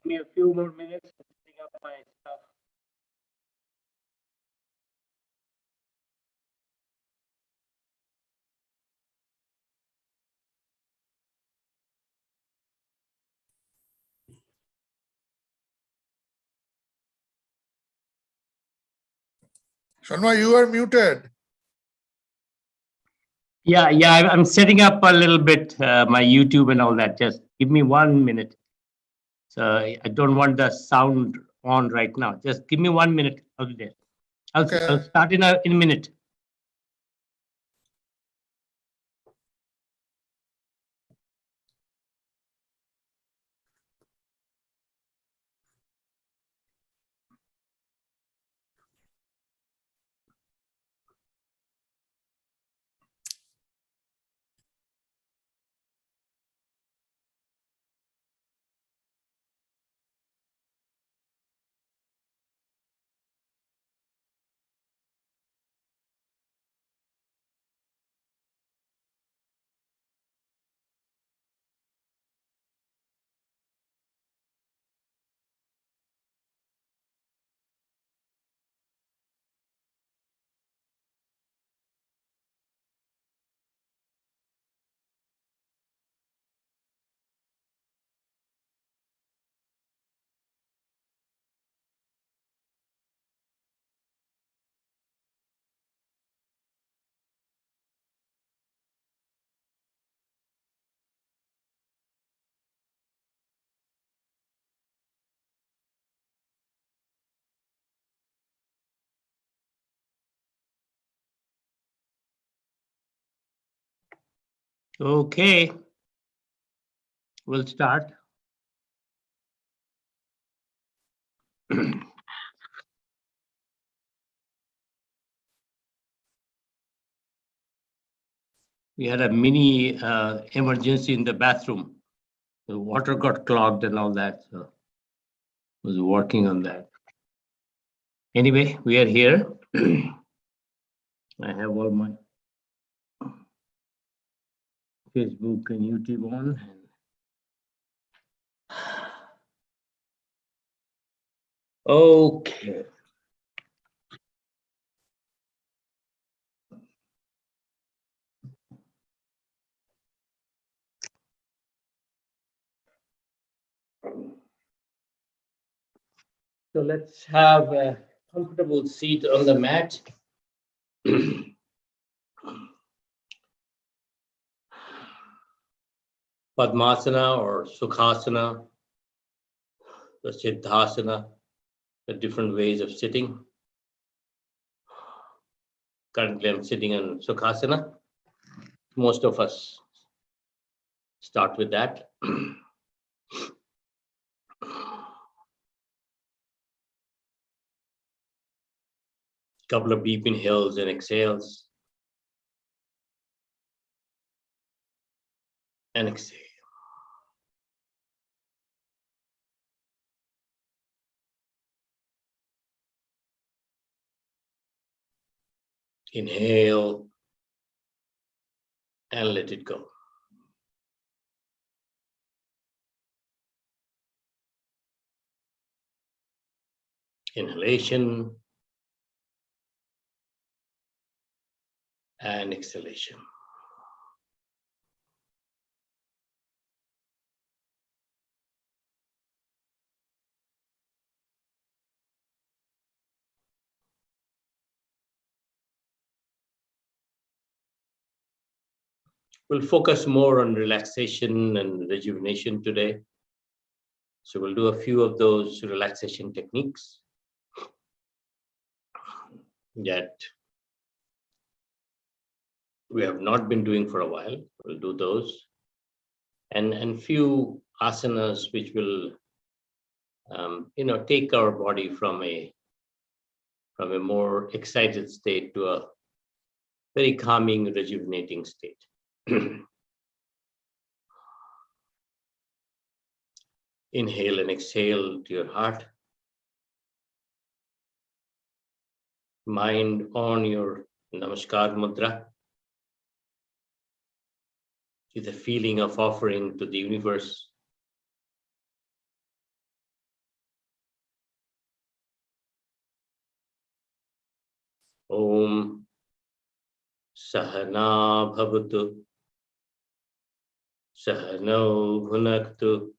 Give me a few more minutes to pick up my stuff. Shanma, you are muted. Yeah, I'm setting up a little bit my YouTube and all that. Just give me 1 minute. So I don't want the sound on right now. Just give me 1 minute. I'll be there. I'll start in a minute. Okay, we'll start. We had a mini emergency in the bathroom. The water got clogged and all that. So I was working on that. Anyway, we are here. I have all my Facebook and YouTube on. Okay. So let's have a comfortable seat on the mat. Padmasana or Sukhasana, the Siddhasana, the different ways of sitting. Currently, I'm sitting in Sukhasana. Most of us start with that. Couple of deep inhales and exhales. And exhale. Inhale and let it go. Inhalation and exhalation. We'll focus more on relaxation and rejuvenation today. So we'll do a few of those relaxation techniques that we have not been doing for a while. We'll do those. And few asanas which will take our body from a more excited state to a very calming, rejuvenating state. Inhale and exhale to your heart. Mind on your Namaskar Mudra. With a feeling of offering to the universe Om Sahana Bhavatu Sahano Bhunaktu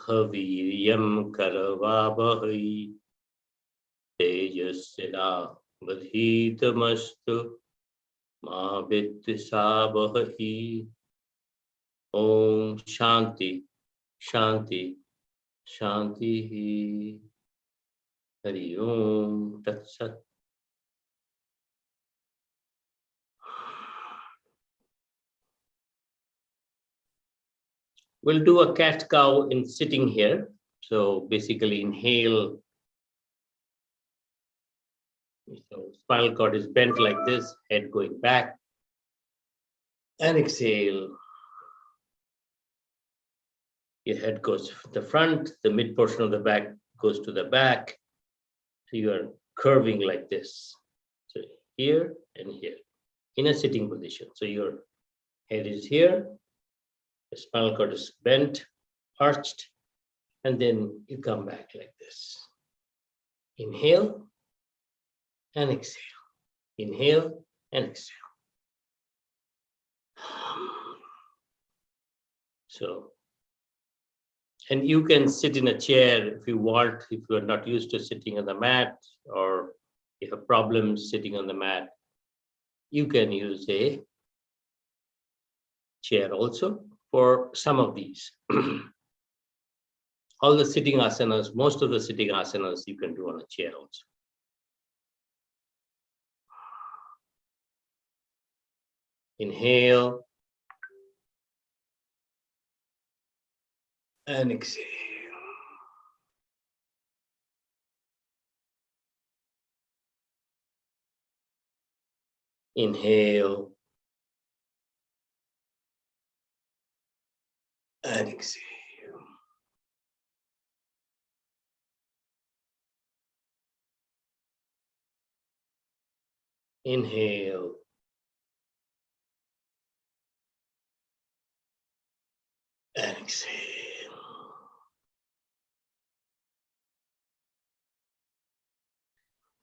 Haviryam Karavabhai Tejasya Vadhitamastu Ma Vittisabhahi. Om Shanti Shanti Shanti. Hari Om Tat Sat. We'll do a cat-cow in sitting here. So basically inhale. So spinal cord is bent like this, head going back. And exhale. Your head goes to the front, the mid portion of the back goes to the back. So you are curving like this. So here and here in a sitting position. So your head is here, the spinal cord is bent, arched, and then you come back like this. Inhale and exhale. Inhale and exhale. So, and you can sit in a chair if you want, if you are not used to sitting on the mat, or you have problems sitting on the mat, you can use a chair also for some of these. All the sitting asanas, most of the sitting asanas you can do on a chair also. Inhale and exhale. Inhale and exhale. Inhale and exhale.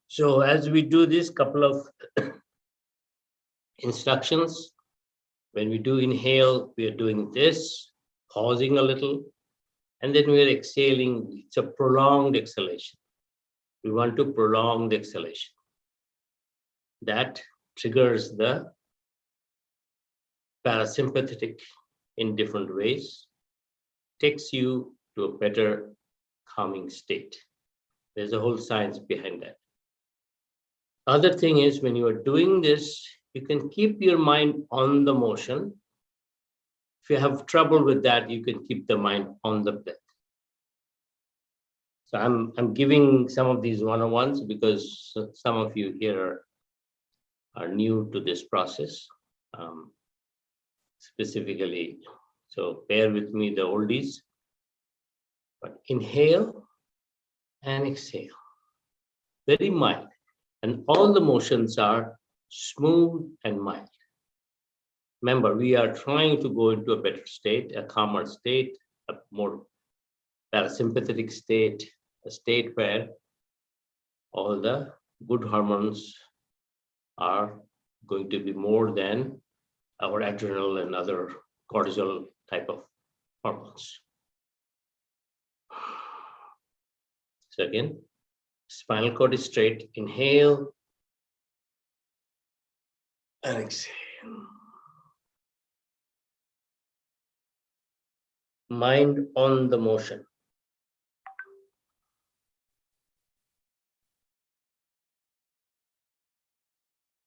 So as we do this couple of instructions, when we do inhale, we are doing this, pausing a little, and then we are exhaling. It's a prolonged exhalation. We want to prolong the exhalation. That triggers the parasympathetic in different ways, takes you to a better calming state. There's a whole science behind that. Other thing is, when you are doing this, you can keep your mind on the motion. If you have trouble with that, you can keep the mind on the breath. So I'm giving some of these one-on-ones because some of you here are new to this process, specifically. So bear with me, the oldies. But inhale and exhale, very mild. And all the motions are smooth and mild. Remember, we are trying to go into a better state, a calmer state, a more parasympathetic state, a state where all the good hormones are going to be more than our adrenal and other cortisol type of hormones. So again, spinal cord is straight. Inhale and exhale. Mind on the motion.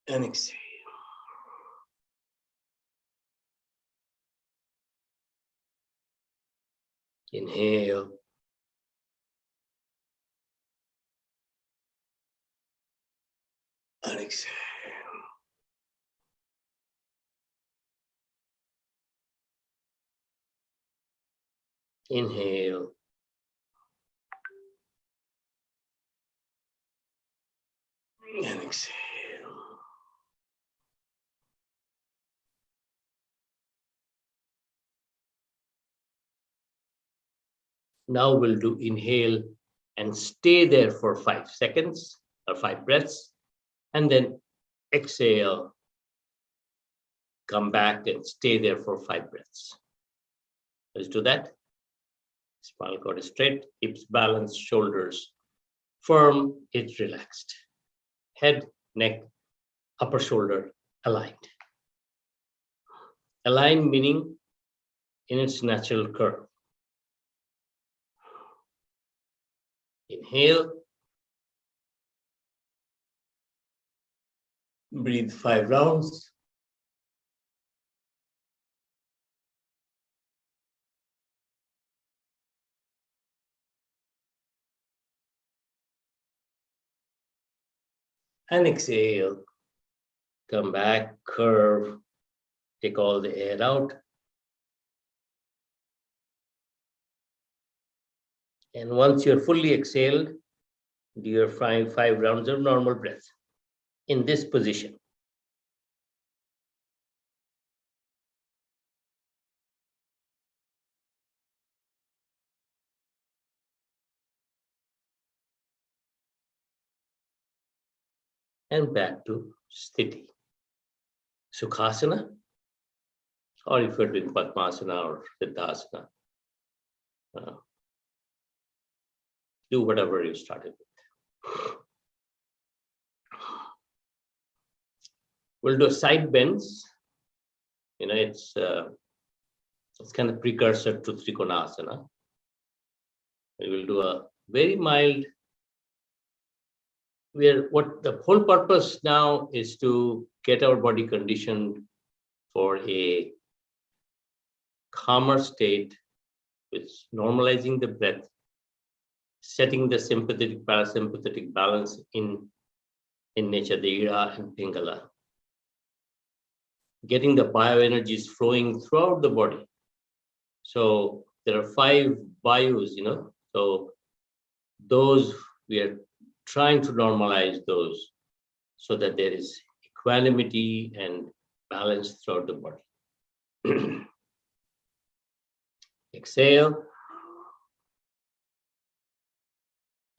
And exhale. Inhale. And exhale. Inhale. And exhale. Now we'll do inhale and stay there for 5 seconds. or 5 breaths, and then exhale, come back and stay there for 5 breaths. Let's do that. Spinal cord is straight, hips balanced, shoulders firm, it's relaxed. Head, neck, upper shoulder aligned. Aligned meaning in its natural curve. Inhale. Breathe 5 rounds. And exhale. Come back, curve, take all the air out. And once you're fully exhaled, do your 5 rounds of normal breath in this position. And back to Sthiti. Sukhasana, or if you're doing Padmasana or Dandasana, do whatever you started with. We'll do side bends. It's kind of precursor to Trikonasana. We will do a very mild. What the whole purpose now is to get our body conditioned for a calmer state with normalizing the breath, setting the sympathetic parasympathetic balance in nature, the Ira and Pingala, getting the bioenergies flowing throughout the body. So there are 5 bios, so those we are trying to normalize those so that there is equanimity and balance throughout the body. Exhale.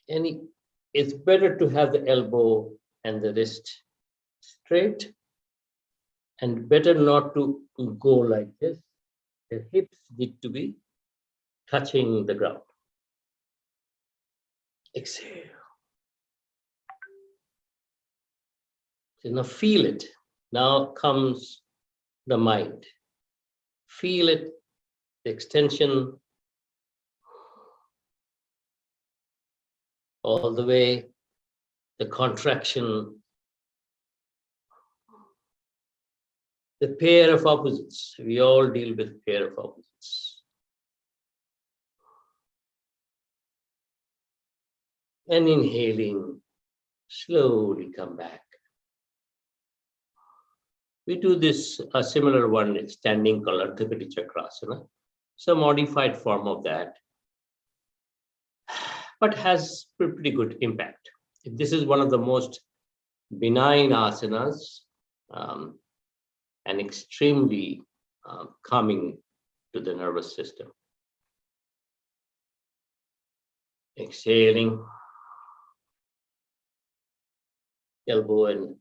And it's better to have the elbow and the wrist straight, and better not to go like this. The hips need to be touching the ground. Exhale. So now feel it. Now comes the mind. Feel it, the extension all the way, the contraction, the pair of opposites. We all deal with pair of opposites. And inhaling, slowly come back. We do this, a similar one, standing called Untitled Chakrasana. It's a modified form of that, but has pretty good impact. This is one of the most benign asanas and extremely calming to the nervous system. Exhaling, elbow and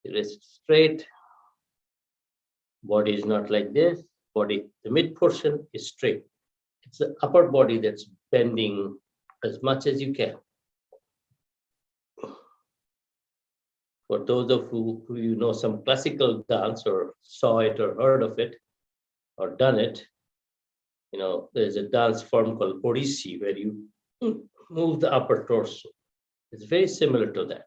wrist straight. Body is not like this. Body, the mid portion is straight. It's the upper body that's bending as much as you can. For those of who some classical dance or saw it or heard of it or done it, there's a dance form called Odissi where you move the upper torso. It's very similar to that.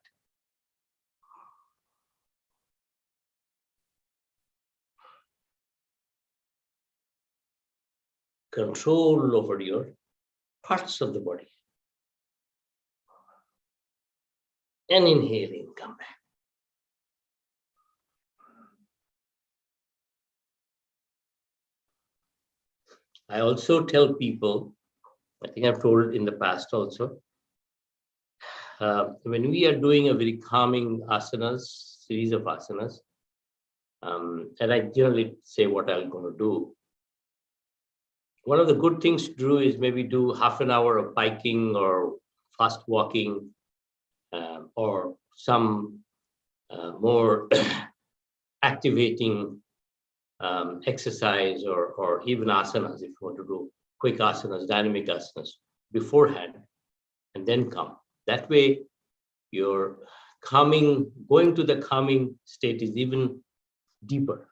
Control over your parts of the body. And inhaling, come back. I also tell people, I think I've told in the past also, when we are doing a very calming asanas, series of asanas, and I generally say what I'm going to do. One of the good things to do is maybe do half an hour of biking or fast walking or some more activating exercise or even asanas, if you want to do quick asanas, dynamic asanas beforehand, and then come. That way, your going to the calming state is even deeper.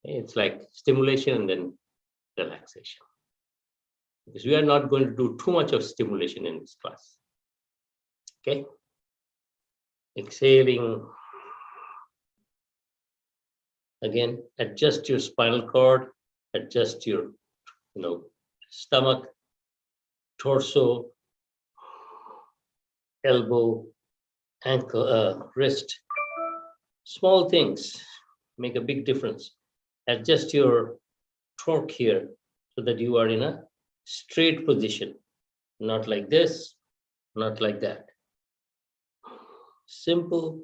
It's like stimulation and then relaxation. Because we are not going to do too much of stimulation in this class. Okay? Exhaling. Again, adjust your spinal cord, adjust your stomach, torso, elbow, ankle, wrist. Small things make a big difference. Adjust your torque here so that you are in a straight position, not like this, not like that. Simple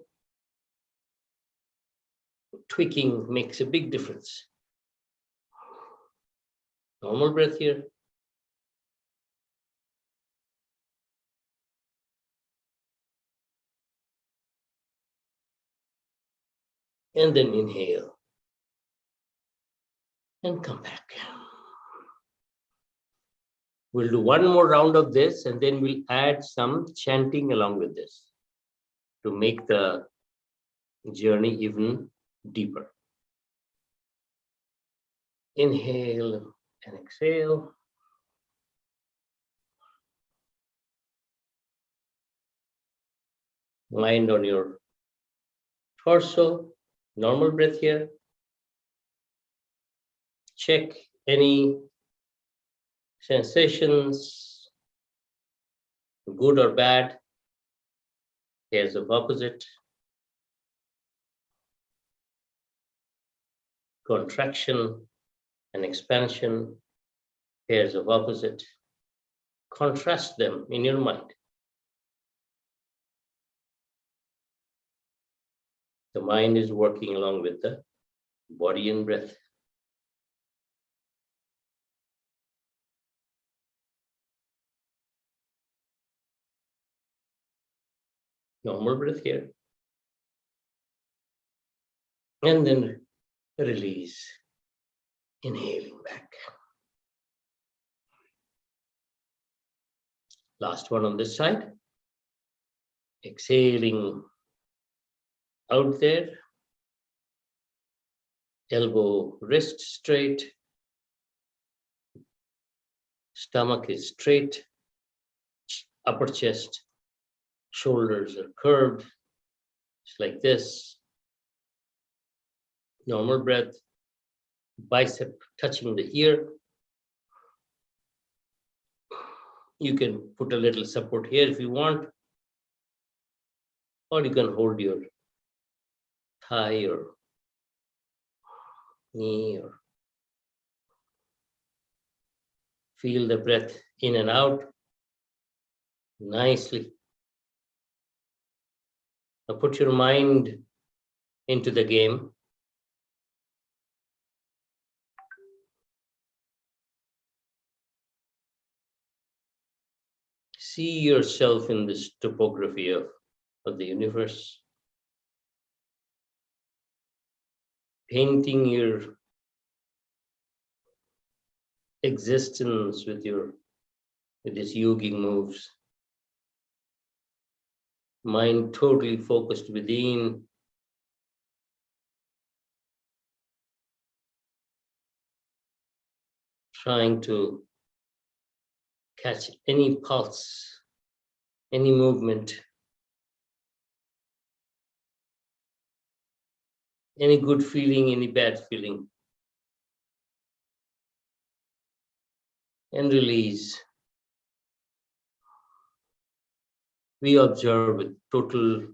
tweaking makes a big difference. Normal breath here. And then inhale. And come back. We'll do one more round of this and then we'll add some chanting along with this to make the journey even deeper. Inhale and exhale. Mind on your torso, normal breath here. Check any sensations, good or bad. Here's the opposite. Contraction and expansion. Pairs of opposite. Contrast them in your mind. The mind is working along with the body and breath. Normal breath here. And then release. Inhaling back. Last one on this side. Exhaling out there. Elbow, wrist straight. Stomach is straight. Upper chest, shoulders are curved. Just like this. Normal breath. Bicep touching the ear. You can put a little support here if you want, or you can hold your thigh or knee, or feel the breath in and out nicely. Now put your mind into the game. See yourself in this topography of the universe. Painting your existence with these yogic moves. Mind totally focused within. Trying to catch any pulse, any movement, any good feeling, any bad feeling. And release. We observe with total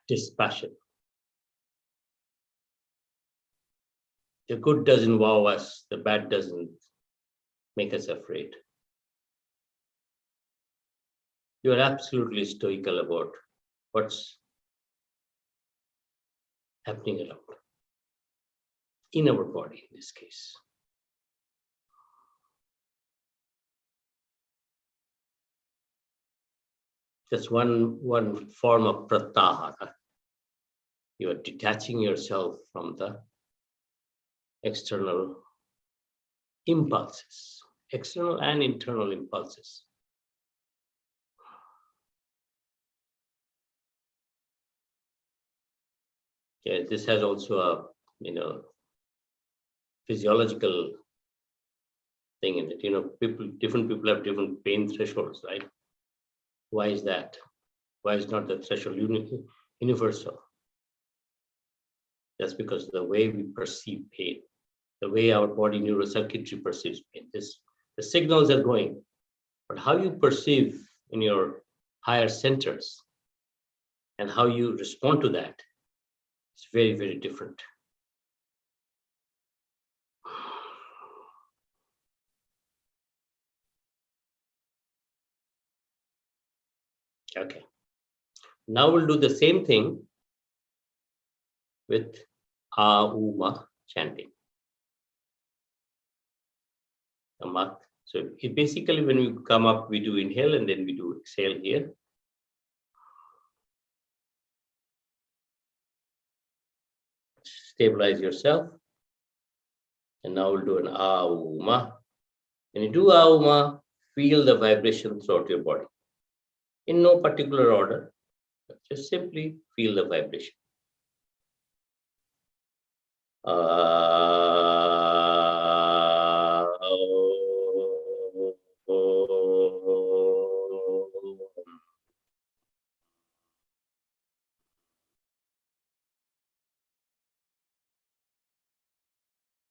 dispassion. The good doesn't wow us, the bad doesn't make us afraid. You are absolutely stoical about what's happening around, in our body in this case. Just one form of pratyahara. You are detaching yourself from the external impulses, external and internal impulses. Yeah, this has also a physiological thing in it. Different people have different pain thresholds, right? Why is that? Why is not the threshold universal? That's because the way we perceive pain, the way our body neurocircuitry perceives pain, the signals are going, but how you perceive in your higher centers and how you respond to that is very, very different. Okay. Now we'll do the same thing with Auma chanting. So basically when we come up, we do inhale and then we do exhale here. Stabilize yourself. And now we'll do an Auma. When you do Auma, feel the vibration throughout your body. In no particular order, but just simply feel the vibration.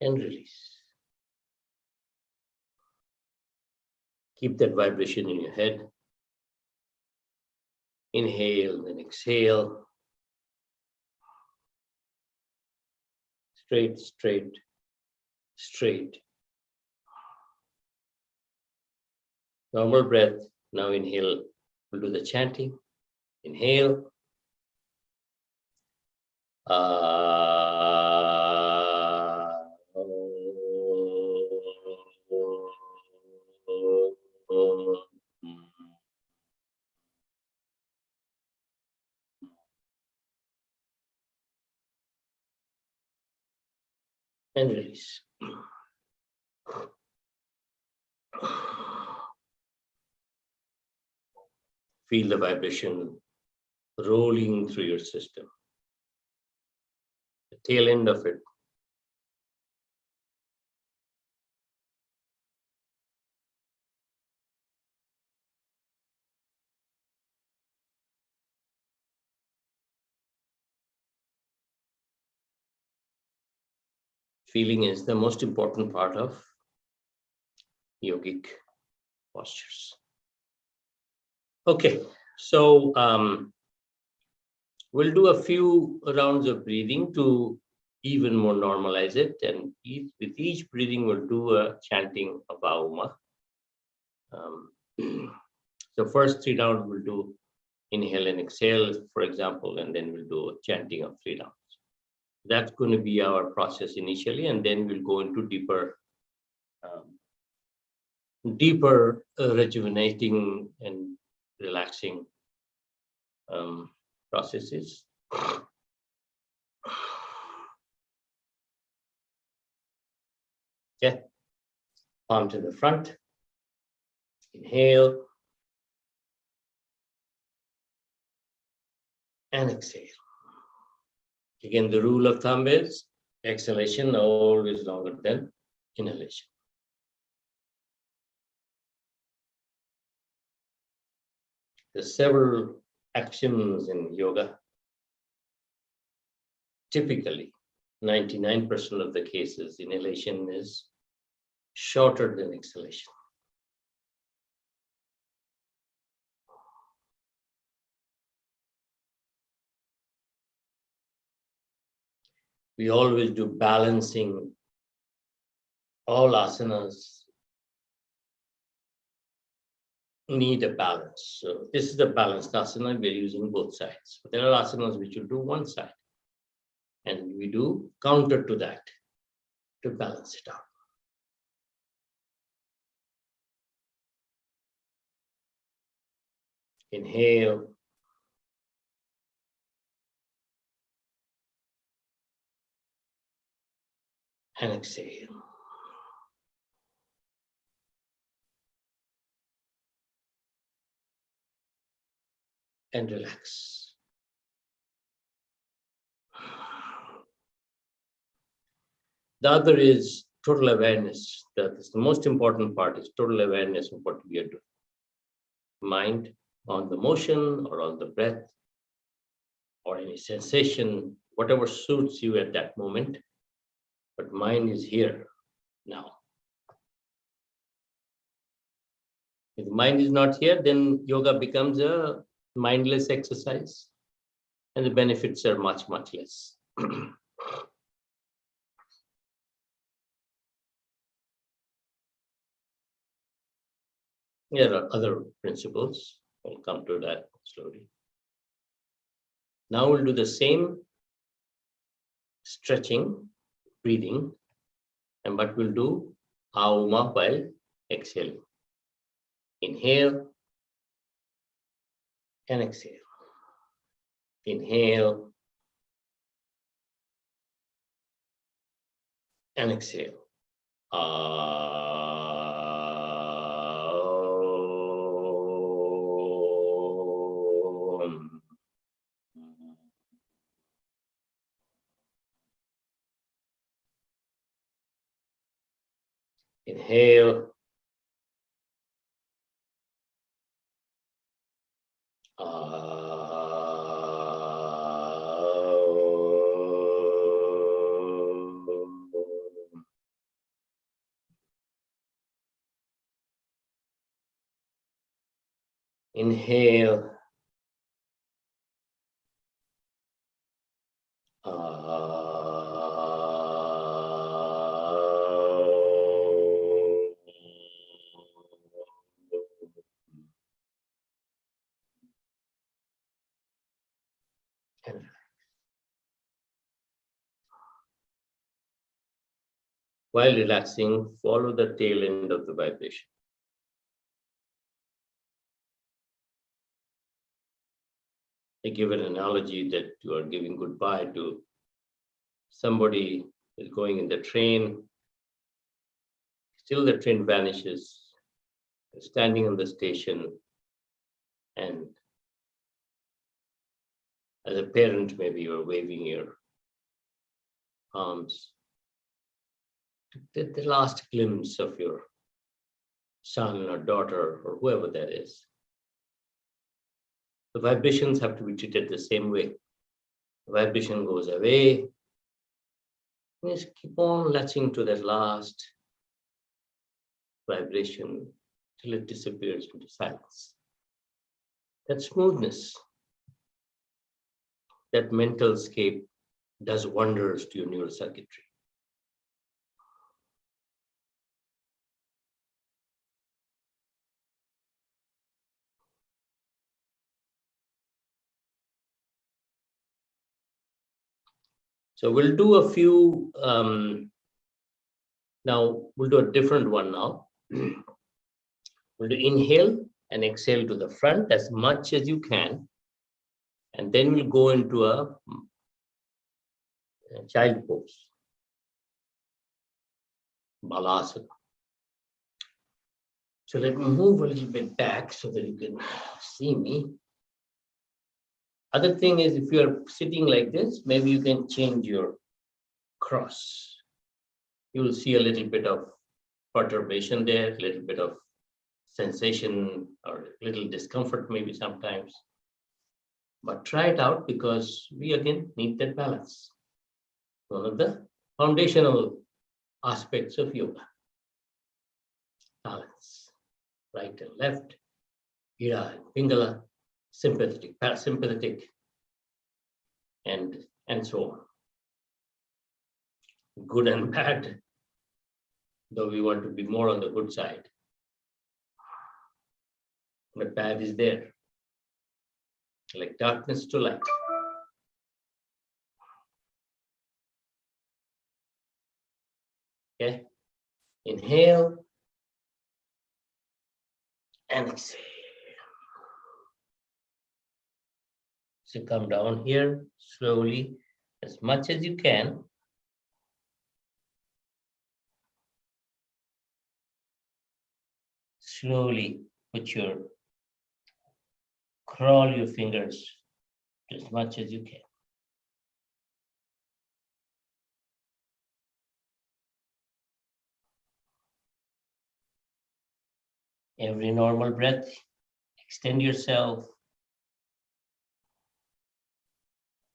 And release. Keep that vibration in your head. Inhale and exhale. Straight, straight, straight. Normal breath. Now inhale. We'll do the chanting. Inhale. And release. Feel the vibration rolling through your system. The tail end of it. Feeling is the most important part of yogic postures. Okay, so we'll do a few rounds of breathing to even more normalize it, and with each breathing we'll do a chanting of Auma. So first 3 rounds we'll do inhale and exhale, for example, and then we'll do a chanting of 3 rounds. That's going to be our process initially, and then we'll go into deeper rejuvenating and relaxing processes. Okay, palm to the front. Inhale and exhale. Again, the rule of thumb is exhalation always longer than inhalation. There's several actions in yoga. Typically, 99% of the cases, inhalation is shorter than exhalation. We always do balancing. All asanas need a balance. So this is the balanced asana. We're using both sides. But there are asanas which will do one side. And we do counter to that to balance it out. Inhale. And exhale. And relax. The other is total awareness. The most important part is total awareness of what we are doing. Mind on the motion or on the breath or any sensation, whatever suits you at that moment. But mind is here now. If mind is not here, then yoga becomes a mindless exercise and the benefits are much, much less. There are other principles. We'll come to that slowly. Now we'll do the same stretching, breathing, and but we'll do Auma while exhaling. Inhale and exhale. Inhale and exhale. Inhale. Inhale. While relaxing, follow the tail end of the vibration. I give an analogy that you are giving goodbye to somebody who is going in the train. Still the train vanishes, standing on the station, and as a parent, maybe you're waving your arms. The last glimpse of your son or daughter or whoever that is. The vibrations have to be treated the same way. The vibration goes away. Just keep on latching to that last vibration till it disappears into silence. That smoothness, that mental scape does wonders to your neural circuitry. So we'll do a few, now we'll do a different one now. We'll do inhale and exhale to the front as much as you can. And then we'll go into a child pose, Balasana. So let me move a little bit back so that you can see me. Other thing is, if you're sitting like this, maybe you can change your cross. You will see a little bit of perturbation there, a little bit of sensation or a little discomfort maybe sometimes. But try it out because we again need that balance. One of the foundational aspects of yoga. Balance, right and left, Ida and Pingala, sympathetic, parasympathetic, and so on. Good and bad, though we want to be more on the good side. But bad is there, like darkness to light. Okay, inhale and exhale. So come down here slowly, as much as you can. Slowly crawl your fingers as much as you can. Every normal breath, extend yourself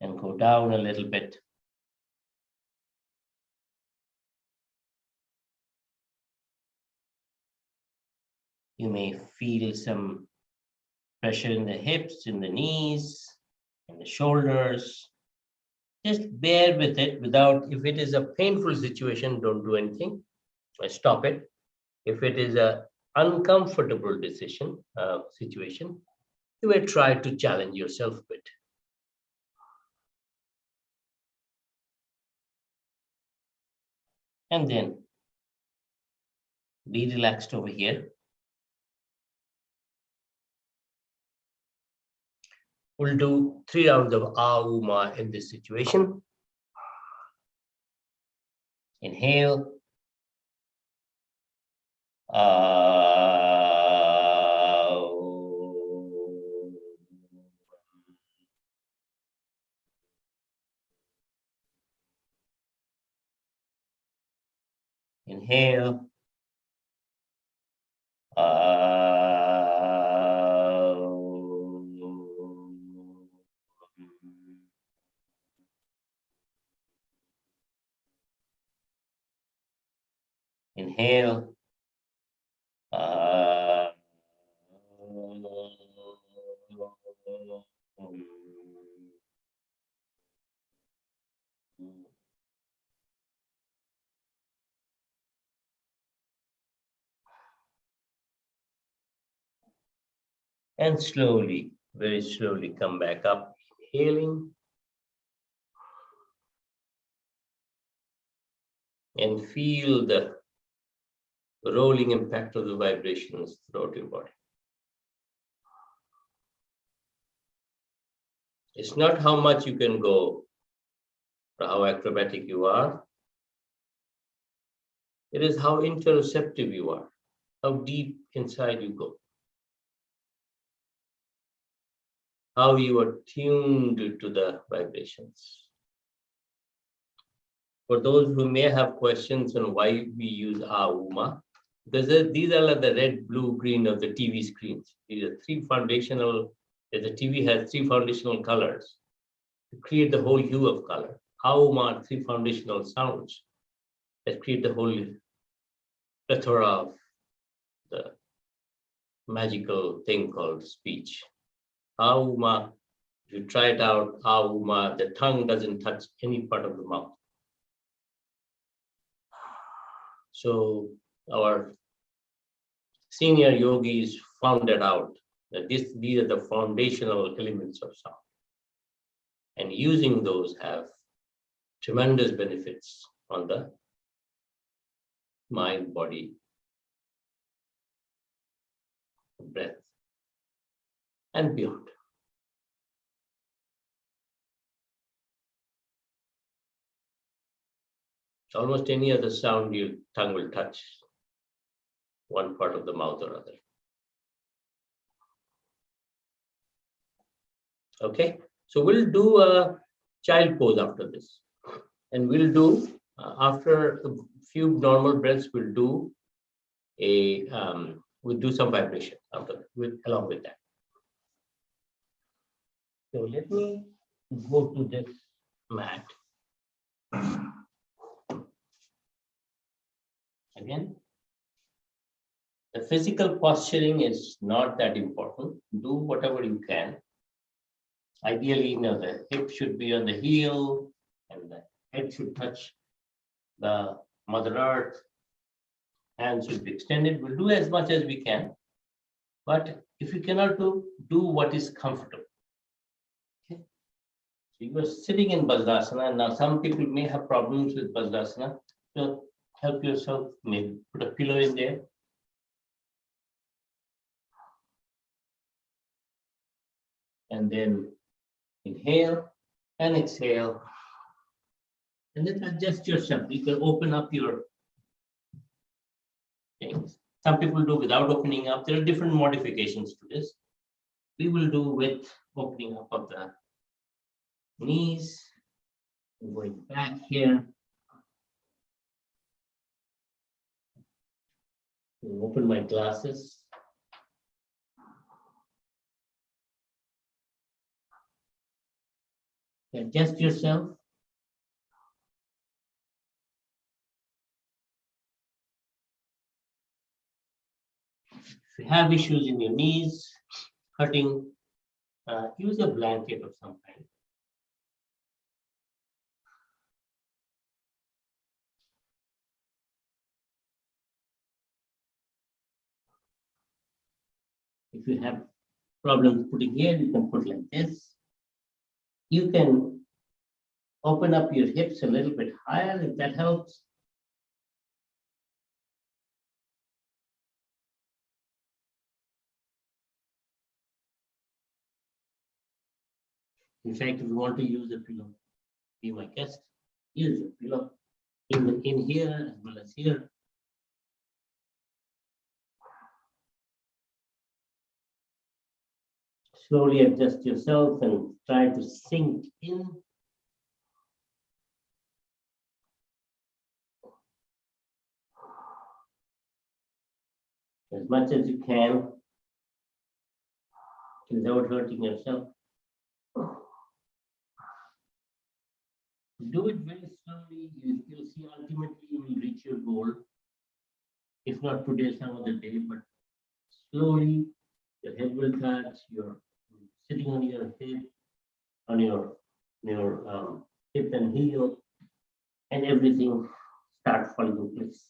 and go down a little bit. You may feel some pressure in the hips, in the knees, in the shoulders. Just bear with it if it is a painful situation, don't do anything. Stop it. If it is an uncomfortable situation, you may try to challenge yourself a bit. And then be relaxed over here. We'll do 3 rounds of Auma in this situation. Inhale. Inhale. Inhale. And slowly, very slowly come back up, inhaling. And feel the rolling impact of the vibrations throughout your body. It's not how much you can go or how acrobatic you are. It is how interoceptive you are, how deep inside you go, how you are tuned to the vibrations. For those who may have questions on why we use Auma, because these are like the red, blue, green of the TV screens. These are the TV has 3 foundational colors to create the whole hue of color. Auma, 3 foundational sounds that create the whole plethora of the magical thing called speech. Auma, if you try it out, Auma, the tongue doesn't touch any part of the mouth. So our senior yogis found that out, that these are the foundational elements of sound. And using those have tremendous benefits on the mind, body, breath, and beyond. Almost any other sound your tongue will touch one part of the mouth or other. Okay, so we'll do a child pose after this. And we'll do, after a few normal breaths, we'll do some vibration along with that. So let me go to this mat. Again, the physical posturing is not that important. Do whatever you can. Ideally, the hip should be on the heel and the head should touch the Mother Earth. Hands should be extended. We'll do as much as we can. But if you cannot do what is comfortable. Okay. So you are sitting in Padmasana. Now, some people may have problems with Padmasana. So help yourself, maybe put a pillow in there. And then Inhale and exhale. And then adjust yourself. You can open up your things. Some people do without opening up. There are different modifications to this. We will do with opening up of the knees. I'm going back here. I'll open my glasses. Adjust yourself. If you have issues in your knees, hurting, use a blanket of some kind. If you have problems putting here, you can put like this. You can open up your hips a little bit higher if that helps. In fact, if you want to use a pillow, be my guest, use a pillow in here as well as here. Slowly adjust yourself and try to sink in. As much as you can without hurting yourself. Do it very slowly. You'll see ultimately you will reach your goal. If not today, some other day, but slowly your head will touch, you're sitting on your hip, on your hip and heel, and everything starts falling in place.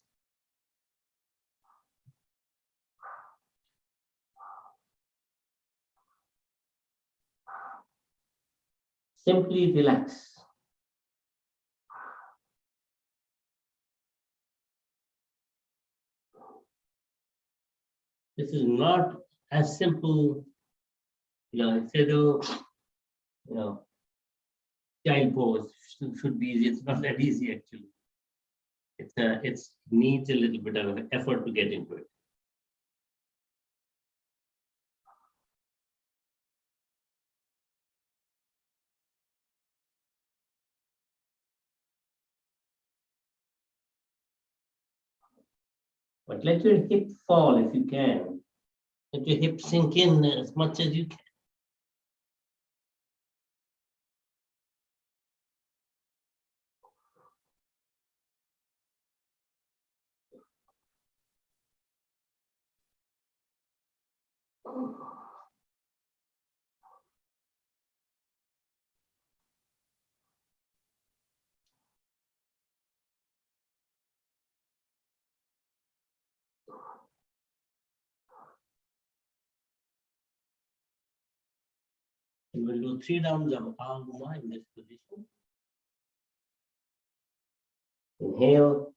Simply relax. This is not as simple, instead of, child pose should be easy. It's not that easy actually. It needs a little bit of effort to get into it. But let your hip fall if you can. Let your hip sink in as much as you can. And we'll do 3 rounds of Aguma in this position. Inhale.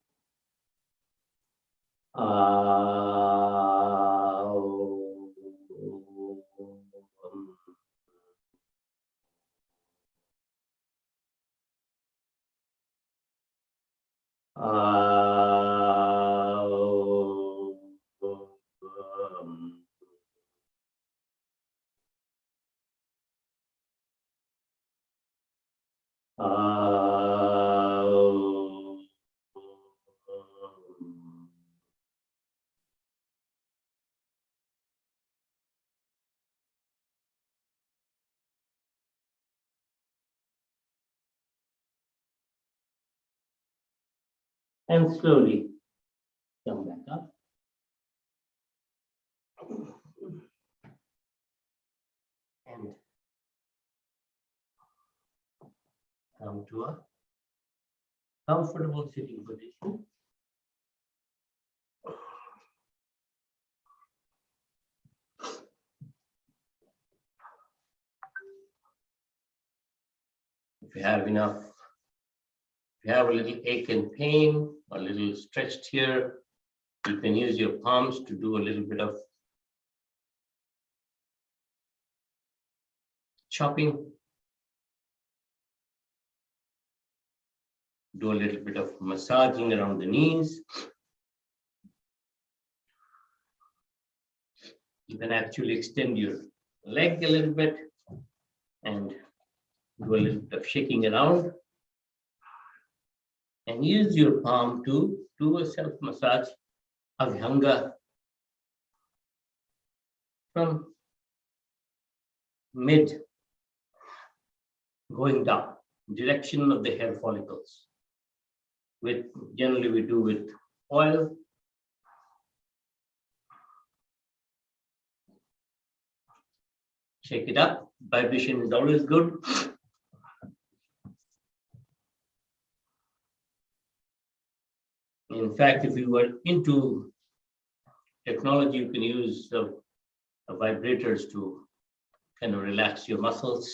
And slowly come back up. And come to a comfortable sitting position. If you have enough, if you have a little ache and pain, a little stretched here, you can use your palms to do a little bit of chopping. do a little bit of massaging around the knees. You can actually extend your leg a little bit and do a little bit of shaking around. And use your palm to do a self-massage, Abhyanga, from mid going down, direction of the hair follicles. Generally we do with oil. Shake it up. Vibration is always good. In fact, if you were into technology, you can use vibrators to kind of relax your muscles.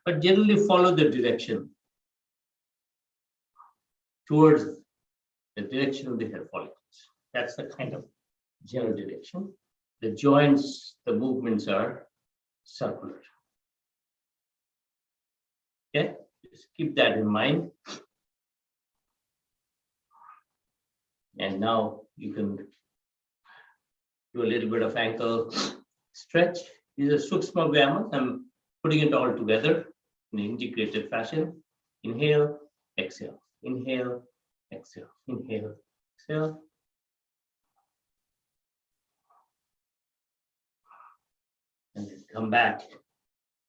But generally follow the direction towards the direction of the hair follicles. That's the kind of general direction. The joints, the movements are circular. Okay, just keep that in mind. And now you can do a little bit of ankle stretch. These are Sukshma Vyamas. I'm putting it all together in an integrated fashion. Inhale, exhale, inhale, exhale, inhale, exhale. And then come back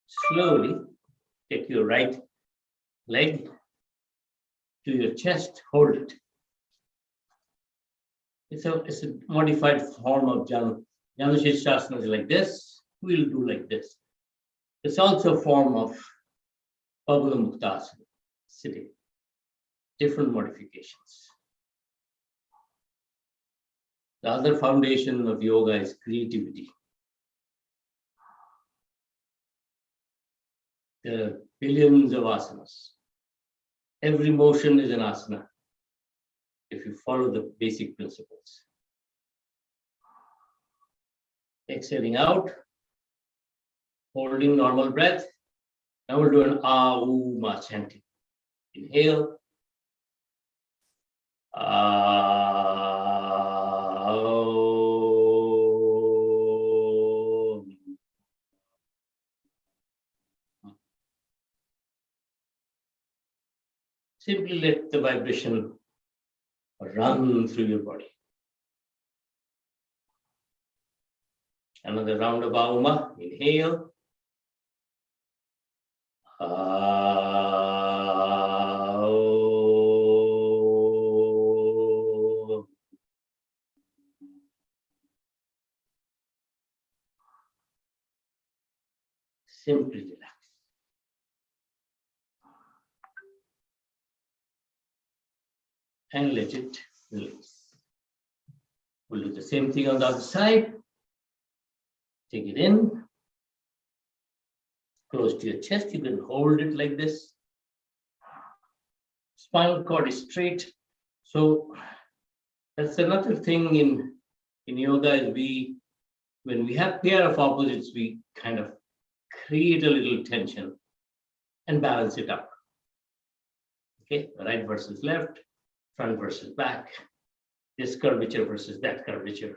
slowly. Take your right leg to your chest, hold it. It's a modified form of Janushirshasana is like this. We'll do like this. It's also a form of Padmasana, sitting. Different modifications. The other foundation of yoga is creativity. There are billions of asanas. Every motion is an asana if you follow the basic principles. Exhaling out, holding normal breath. Now we'll do an Ah-U-Ma chanting. Inhale. Simply let the vibration run through your body. Another round of Ah-U-Ma. Inhale. Simply relax. And let it release. We'll do the same thing on the other side. Take it in. Close to your chest. You can hold it like this. Spinal cord is straight. So that's another thing in yoga is when we have pair of opposites, we kind of create a little tension and balance it up. Okay, right versus left, front versus back, this curvature versus that curvature.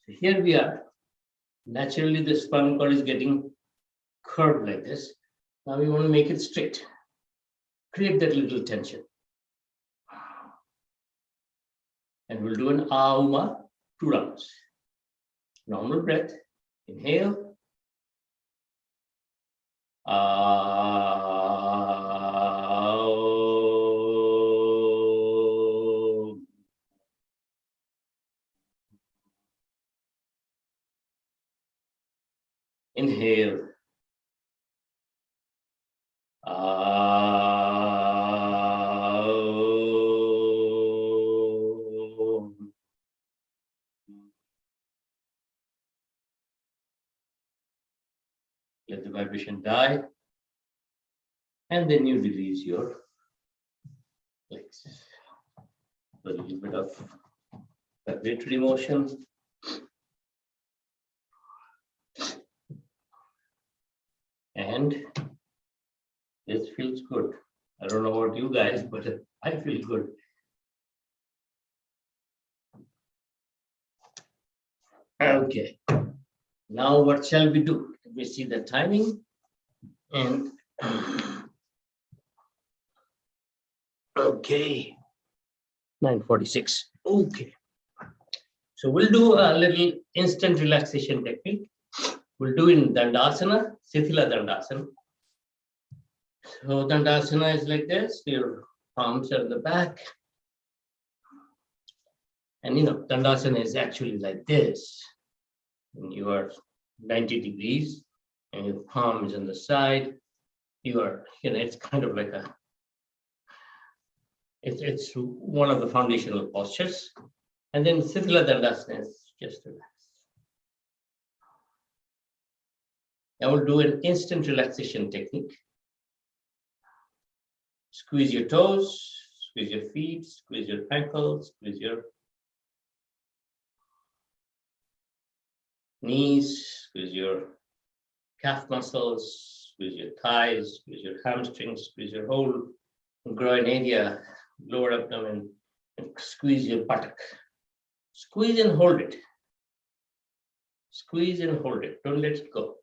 So here we are. Naturally, the spinal cord is getting curved like this. Now we want to make it straight. Create that little tension. And we'll do an Ah-U-Ma 2 rounds. Normal breath. Inhale. Inhale. Let the vibration die. And then you release your legs. A little bit of vibratory motion. And this feels good. I don't know about you guys, but I feel good. Okay. Now what shall we do? Let me see the timing. And okay, 9:46. Okay. So we'll do a little instant relaxation technique. We'll do in Dandasana, Sithila Dandasana. So Dandasana is like this. Your palms are at the back. And Dandasana is actually like this. And you are 90 degrees and your palm is on the side. You are, it's kind of like it's one of the foundational postures. And then Sithila Dandasana is just relax. I will do an instant relaxation technique. Squeeze your toes, squeeze your feet, squeeze your ankles, squeeze your knees, squeeze your calf muscles, squeeze your thighs, squeeze your hamstrings, squeeze your whole groin area, lower abdomen, and squeeze your buttock. Squeeze and hold it. Squeeze and hold it. Don't let it go.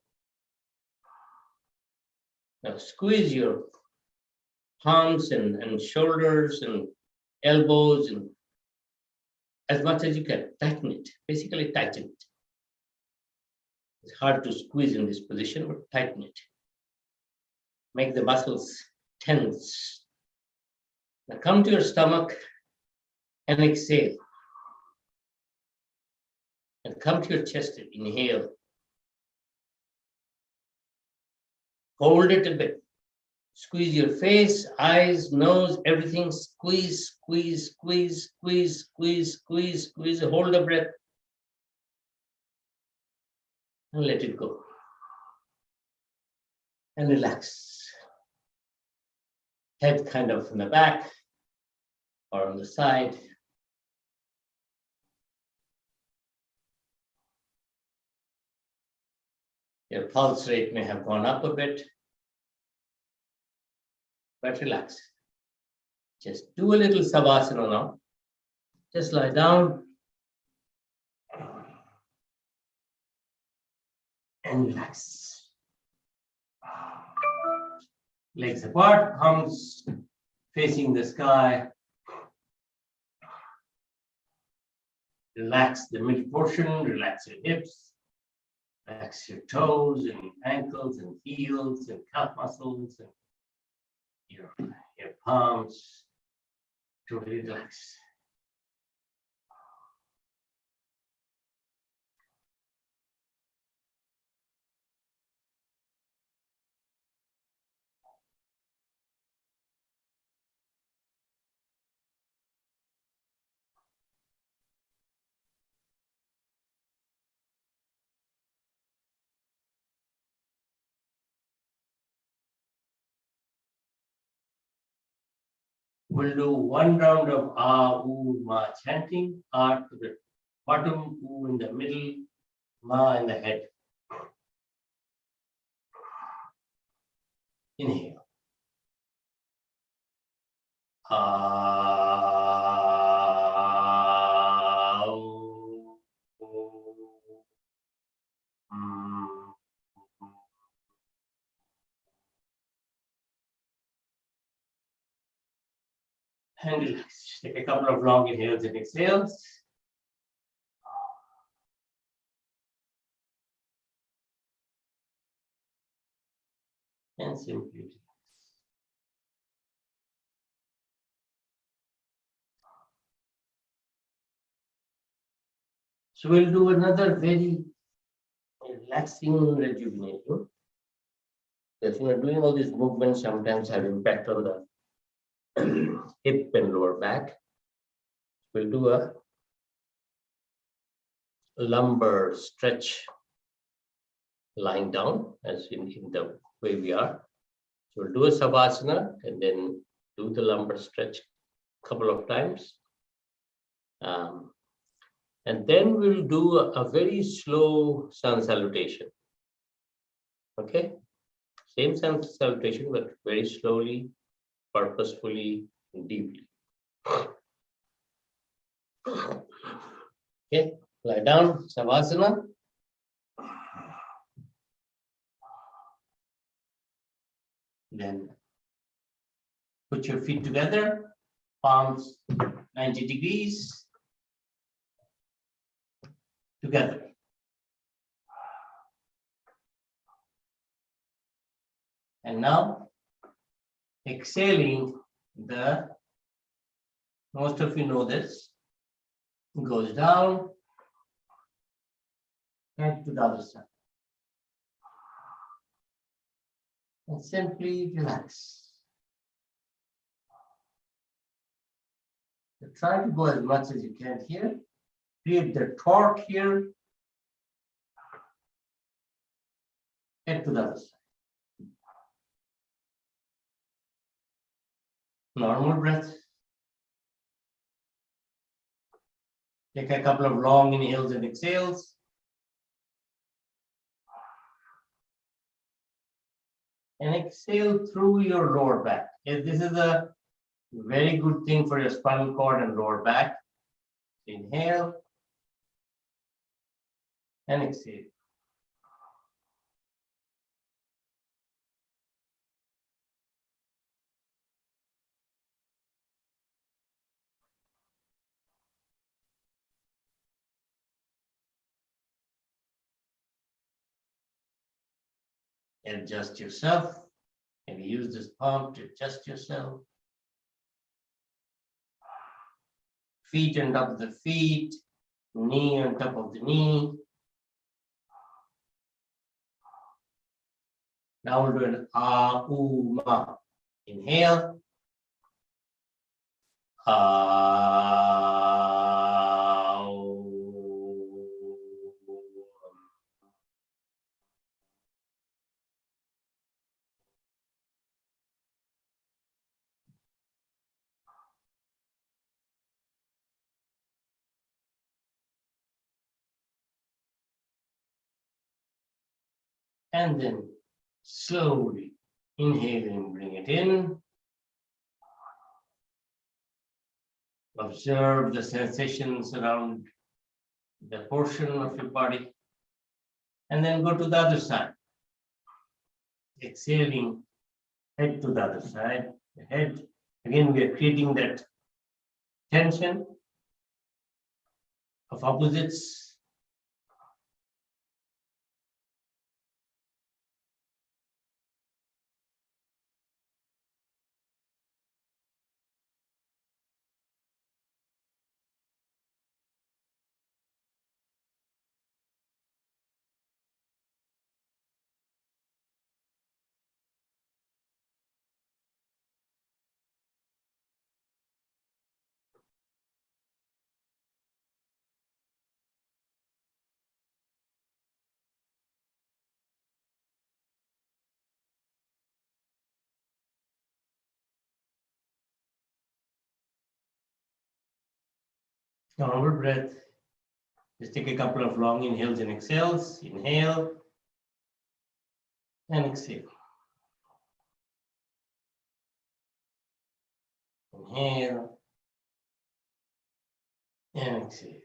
Now squeeze your palms and shoulders and elbows and as much as you can. Tighten it. Basically tighten it. It's hard to squeeze in this position, but tighten it. Make the muscles tense. Now come to your stomach and exhale. And come to your chest and inhale. Hold it a bit. Squeeze your face, eyes, nose, everything. Squeeze, squeeze, squeeze, squeeze, squeeze, squeeze, squeeze. Hold the breath. And let it go. And relax. Head kind of in the back or on the side. Your pulse rate may have gone up a bit, but relax. Just do a little Savasana now. Just lie down and relax. Legs apart, palms facing the sky. Relax the middle portion, relax your hips. Relax your toes and ankles and heels and calf muscles and your palms. Totally relax. We'll do one round of Ah, Oo, Ma chanting. Ah to the bottom, Oo in the middle, Ma in the head. Inhale. Ah, Oo, and relax. Take a couple of long inhales and exhales. And simply relax. So we'll do another very relaxing, rejuvenating. Because doing all these movements sometimes have impact on the hip and lower back. We'll do a lumbar stretch lying down as in the way we are. So we'll do a Savasana and then do the lumbar stretch a couple of times. And then we'll do a very slow sun salutation. Okay? Same sun salutation, but very slowly purposefully and deeply. Okay, lie down, Savasana. Then put your feet together, palms 90 degrees together. And now exhaling, most of you know this, goes down, head to the other side. And simply relax. So try to go as much as you can here. Create the torque here. Head to the other side. Normal breath. Take a couple of long inhales and exhales. And exhale through your lower back. This is a very good thing for your spinal cord and lower back. Inhale and exhale. Adjust yourself. Maybe use this palm to adjust yourself. Feet on top of the feet, knee on top of the knee. Now we'll do an ah-u-ma. Inhale. And then slowly inhaling, bring it in. Observe the sensations around the portion of your body. And then go to the other side. Exhaling, head to the other side. The head. Again, we are creating that tension of opposites. Normal breath. Just take a couple of long inhales and exhales. Inhale and exhale. Inhale and exhale.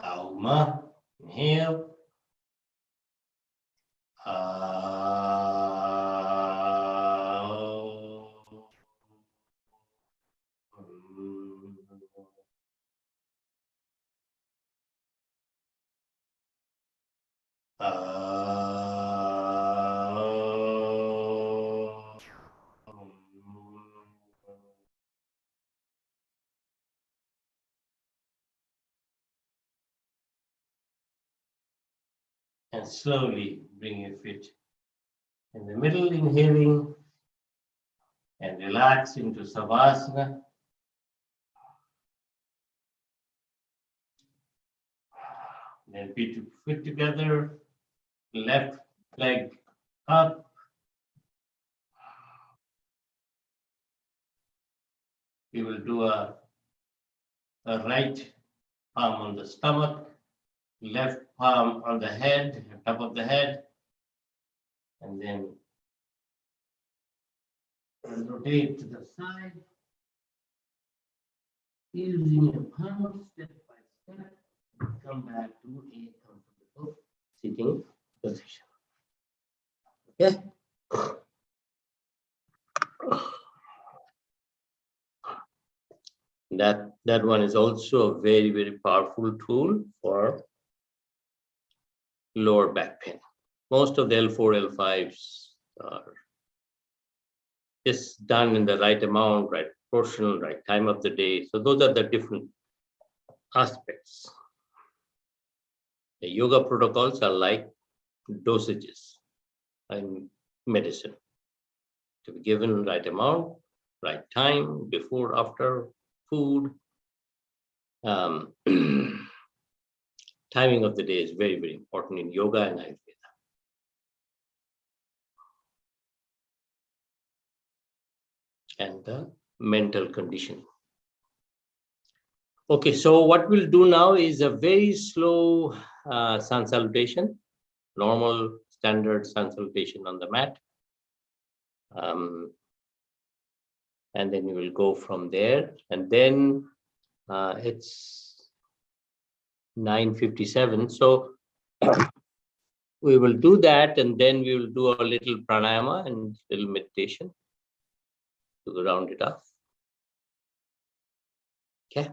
Auma. Inhale. And slowly bring your feet in the middle, inhaling and relax into Savasana. Then feet together, left leg up. We will do a right palm on the stomach, left palm on the head, top of the head, and then rotate to the side, using your palm step by step, come back to a comfortable sitting position. Okay. That one is also a very, very powerful tool for lower back pain. Most of the L4, L5s are just done in the right amount, right portion, right time of the day. So those are the different aspects. The yoga protocols are like dosages in medicine. To be given right amount, right time, before, after food. Timing of the day is very, very important in yoga and Ayurveda. And the mental condition. Okay, so what we'll do now is a very slow sun salutation, normal standard sun salutation on the mat. And then you will go from there. And then it's 9:57. So we will do that, and then we will do a little pranayama and little meditation to round it off. Okay.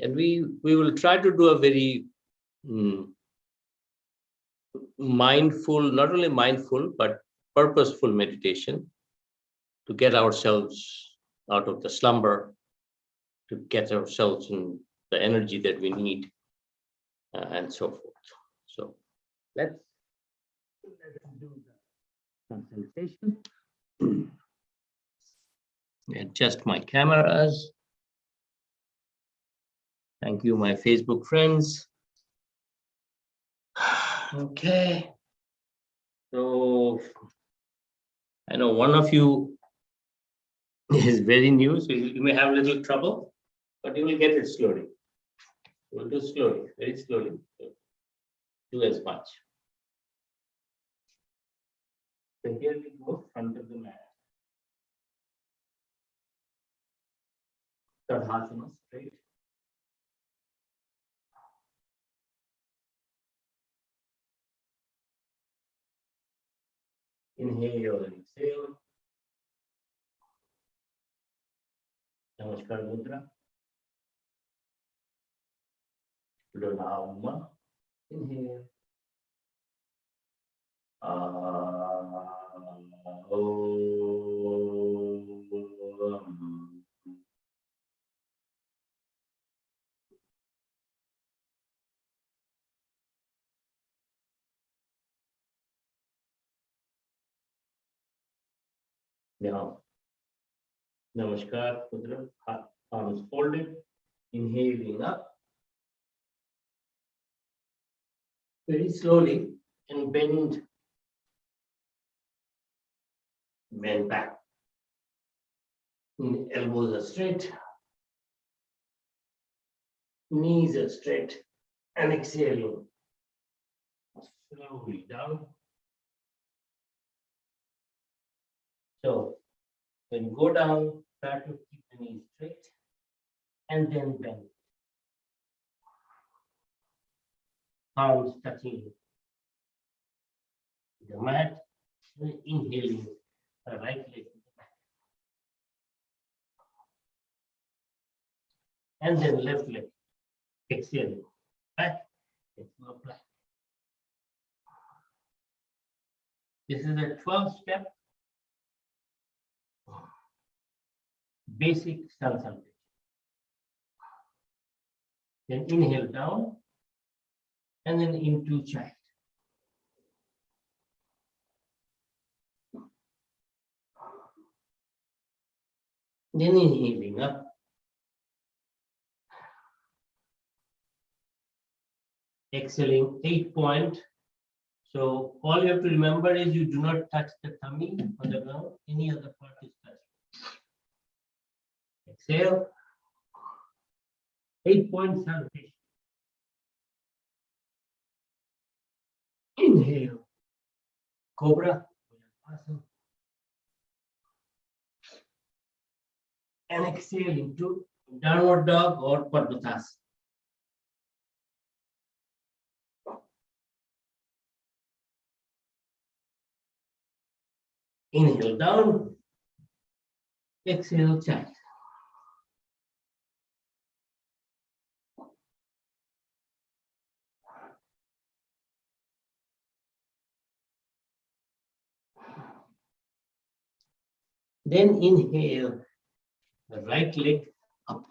And we will try to do a very mindful, not only mindful, but purposeful meditation to get ourselves out of the slumber, to get ourselves in the energy that we need, and so forth. So let's do the consultation. Adjust my cameras. Thank you, my Facebook friends. Okay. So I know one of you is very new, so you may have a little trouble, but you will get it slowly. We'll do slowly, very slowly. Do as much. So here we go, front of the mat. Padmasana, straight. Inhale and exhale. Namaskar Mudra. Pranayama. Inhale. Now, Namaskar Mudra. Arms folded. Inhaling up. Very slowly and bend back. Elbows are straight. Knees are straight. And exhaling. Slowly down. So when you go down, try to keep the knees straight and then bend. Palms touching the mat, inhaling the right leg back. And then left leg, exhaling back, exhale back. This is a 12-step basic sun salutation. Then inhale down and then into child. Then inhaling up. Exhaling 8-point. So all you have to remember is you do not touch the tummy on the ground, any other part is touched. Exhale. 8-point salutation. Cobra, awesome. And exhale into downward dog or Padmasana. Inhale down, exhale child. Then inhale, the right leg up.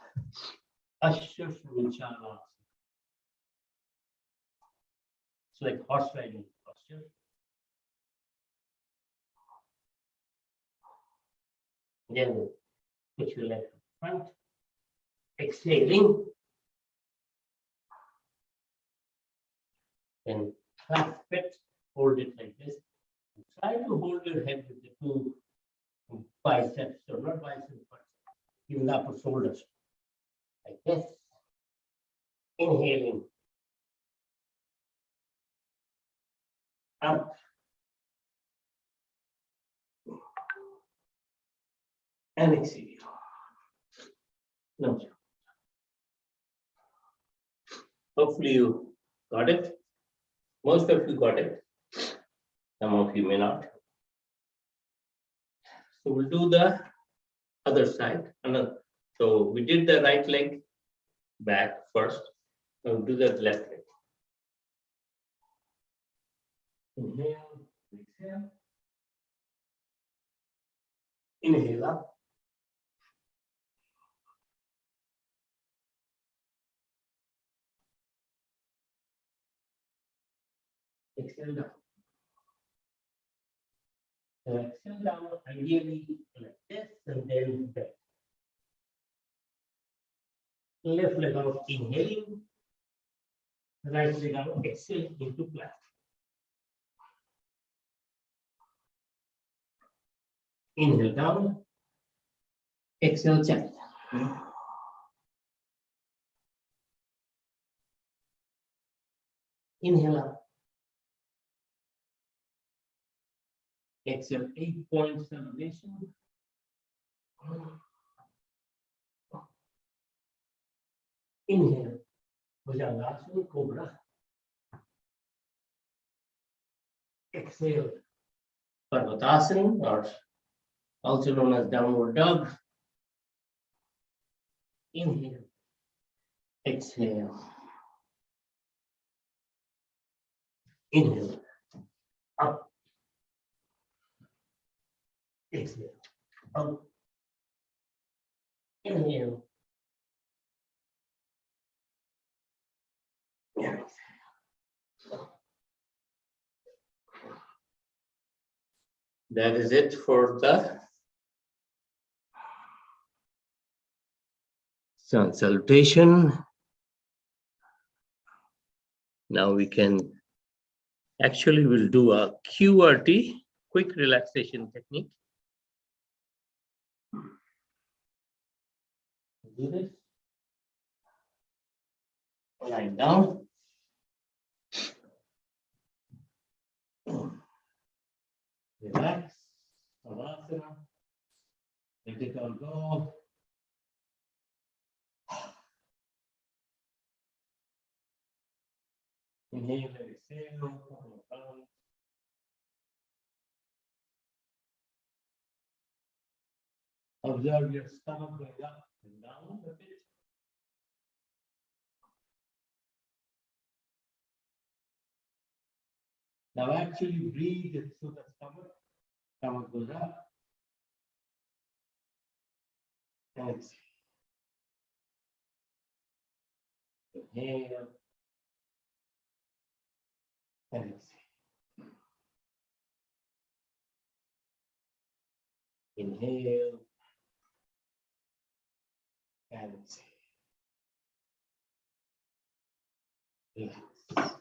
Usher Shanachala. It's like horse riding posture. Then put your leg up front. Exhaling. Then clasp it, hold it like this. And try to hold your head with the two biceps, so not biceps, but even the upper shoulders. Like this. Inhaling. Up. And exhale. No. Hopefully you got it. Most of you got it. Some of you may not. So we'll do the other side. So we did the right leg back first. Now we'll do the left leg. Inhale, exhale. Inhale up. Exhale down. So exhale down, ideally like this, and then back. Left leg out, inhaling. Right leg out, exhale into plank. Inhale down. Exhale child. Inhale up. Exhale 8-point celebration. Inhale, Bhujangasana, Cobra. Exhale, Parvatasana, or also known as downward dog. Inhale, exhale. Inhale, up. Exhale, up. Inhale. And exhale. That is it for the sun salutation. Now we can actually we'll do a QRT, quick relaxation technique. Do this. Lying down. Relax. Savasana. Let it all go. Inhale and exhale. Observe your stomach going up and down a bit. Now actually breathe through the stomach. Stomach goes up. And exhale. Inhale. And exhale. Inhale. And exhale. Relax.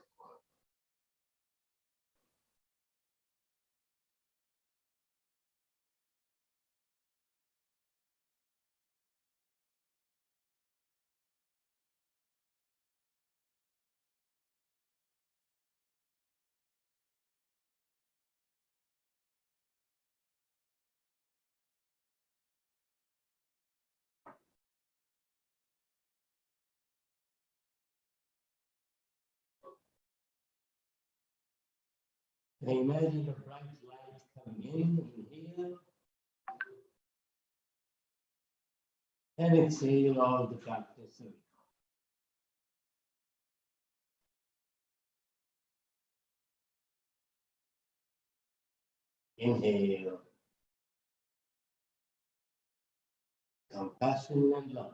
And imagine the bright light coming in, inhale, and exhale all the darkness away. Inhale, compassion and love.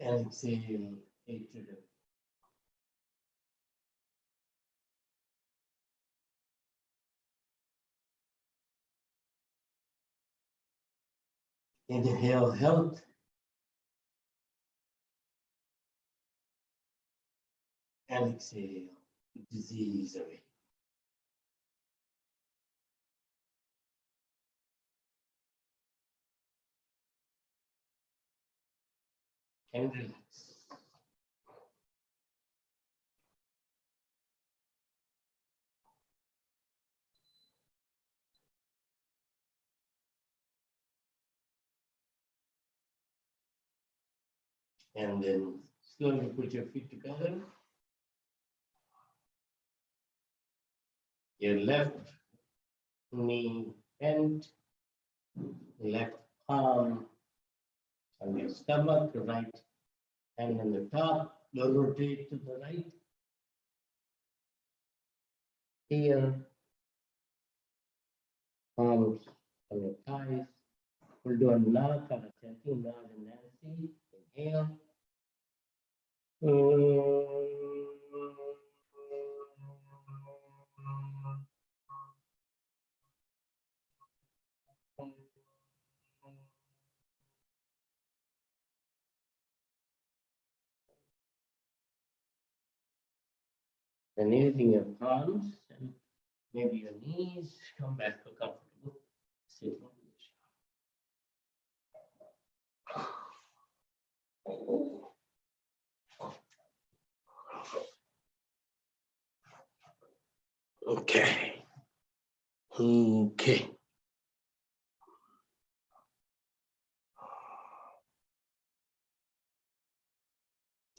And exhale, hatred. Inhale, health. And exhale, disease away. And relax. And then slowly put your feet together. Your left knee bent, left arm on your stomach, the right hand on the top, rotate to the right. Here, arms on your thighs. We'll do a Naka chanting, Naka and Nancy. Inhale. And using your palms and maybe your knees, come back to comfortable sitting position. Okay. Okay.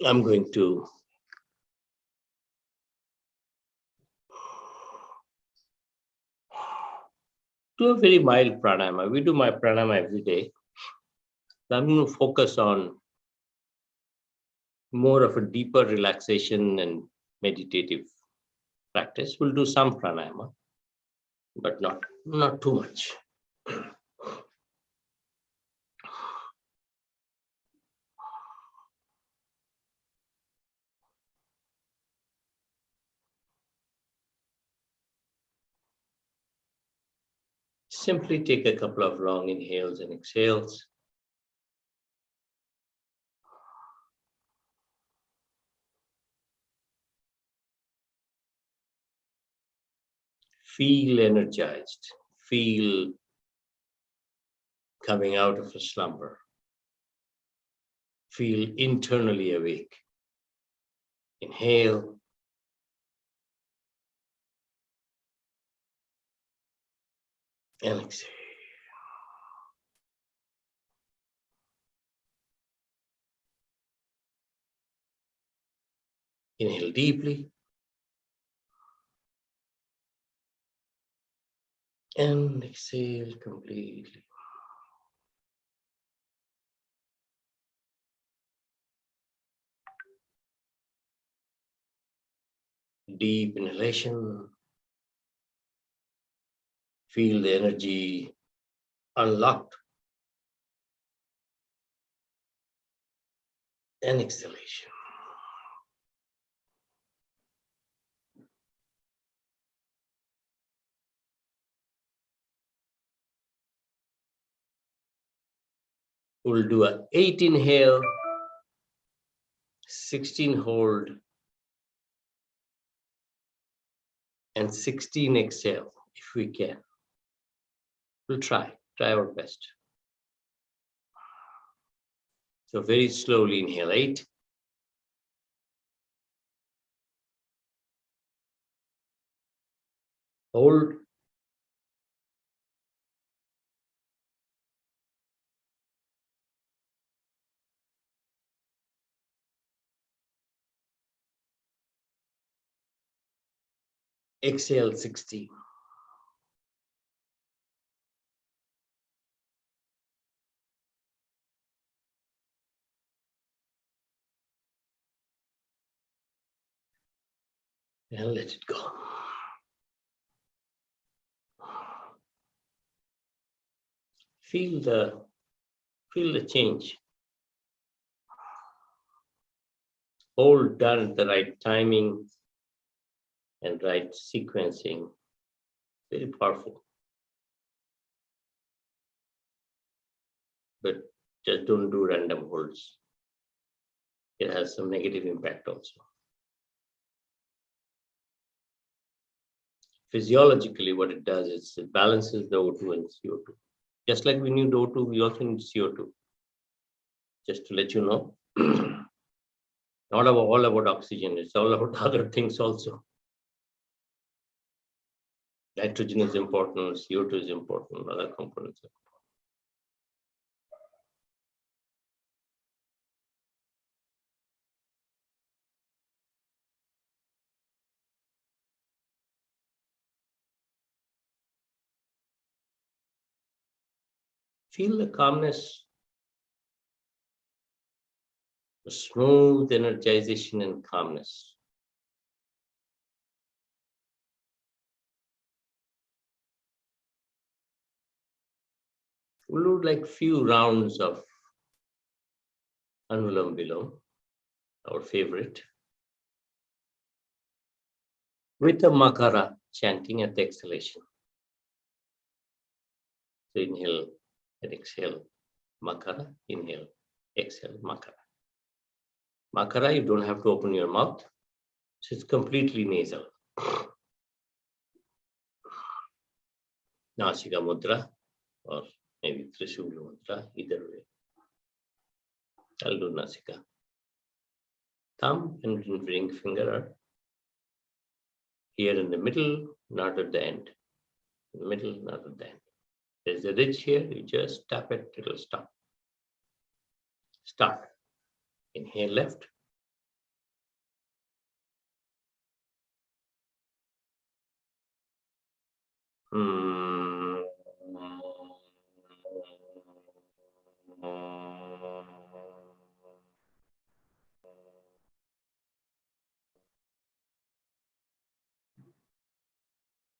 I'm going to do a very mild pranayama. We do my pranayama every day. So I'm going to focus on more of a deeper relaxation and meditative practice. We'll do some pranayama, but not too much. Simply take a couple of long inhales and exhales. Feel energized. Feel coming out of a slumber. Feel internally awake. Inhale. And exhale. Inhale deeply. And exhale completely. Deep inhalation. Feel the energy unlocked. And exhalation. We'll do an 8 inhale, 16 hold, and 16 exhale if we can. We'll try our best. So very slowly inhale 8. Hold. Exhale 60. And let it go. Feel the change. All done at the right timing and right sequencing. Very powerful. But just don't do random holds. It has some negative impact also. Physiologically, what it does is it balances the O2 and CO2. Just like we need O2, we also need CO2. Just to let you know, not all about oxygen, it's all about other things also. Nitrogen is important, CO2 is important, other components. Feel the calmness, the smooth energization and calmness. We'll do like few rounds of Anulam Vilom, our favorite, with a Makara chanting at the exhalation. So inhale and exhale, Makara, inhale, exhale, Makara. Makara, you don't have to open your mouth, so it's completely nasal. Nasika Mudra, or maybe Trishula Mudra, either way. I'll do Nasika. Thumb and ring finger are here in the middle, not at the end. In the middle, not at the end. There's a ridge here, you just tap it, it'll stop. Start. Inhale left.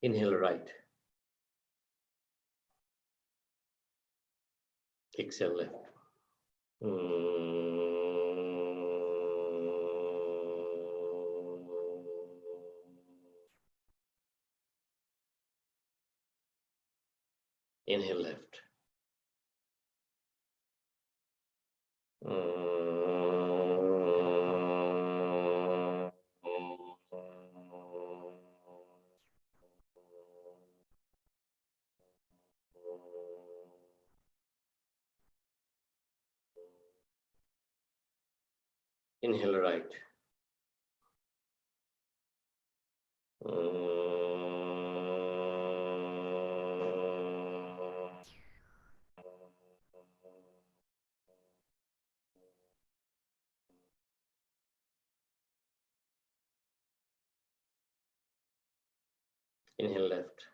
Inhale right. Exhale left. Inhale left. Inhale right. Inhale left.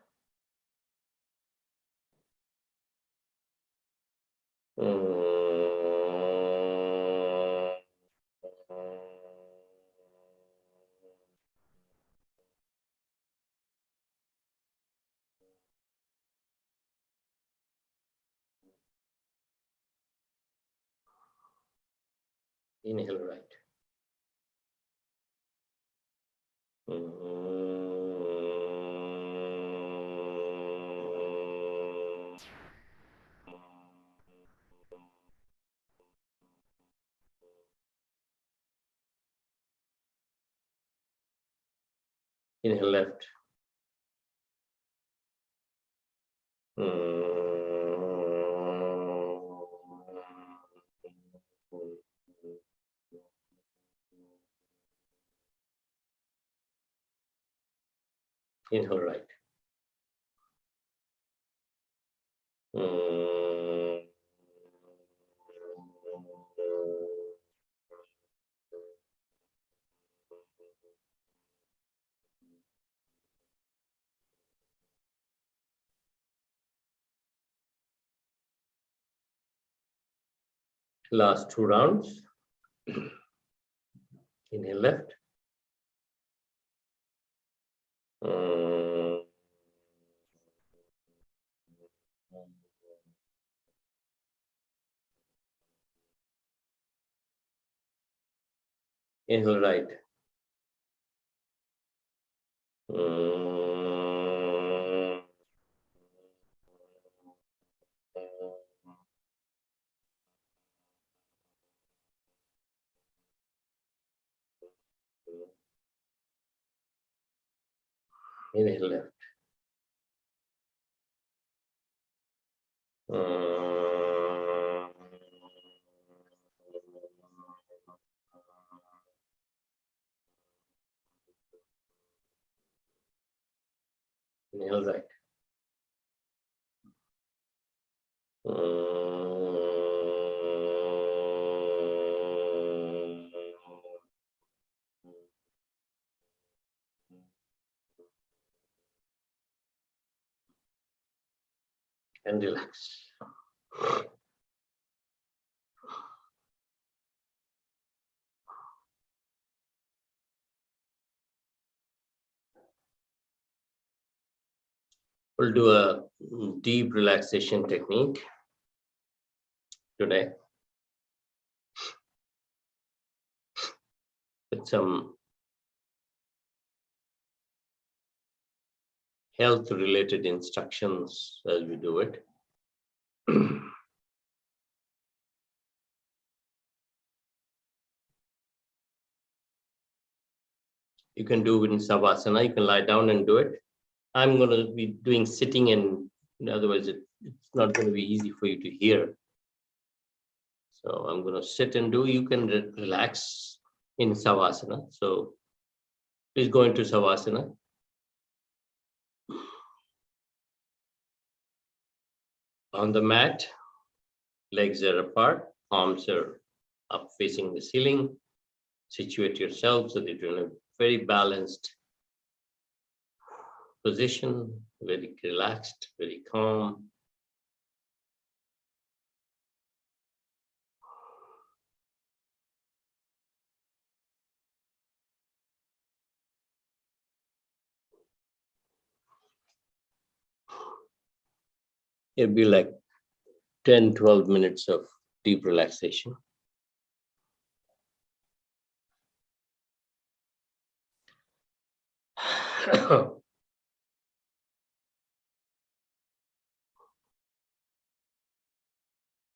Inhale right. Inhale left. Inhale right. Last 2 rounds. Inhale left. Inhale right. Inhale left. Inhale right. And relax. We'll do a deep relaxation technique today with some health related instructions as we do it. You can do it in Savasana. You can lie down and do it. I'm going to be doing sitting, and otherwise it's not going to be easy for you to hear. So I'm going to sit and do. You can relax in Savasana. So please go into Savasana. On the mat, legs are apart, arms are up facing the ceiling. Situate yourself so that you're in a very balanced position, very relaxed, very calm. It'll be like 10-12 minutes of deep relaxation.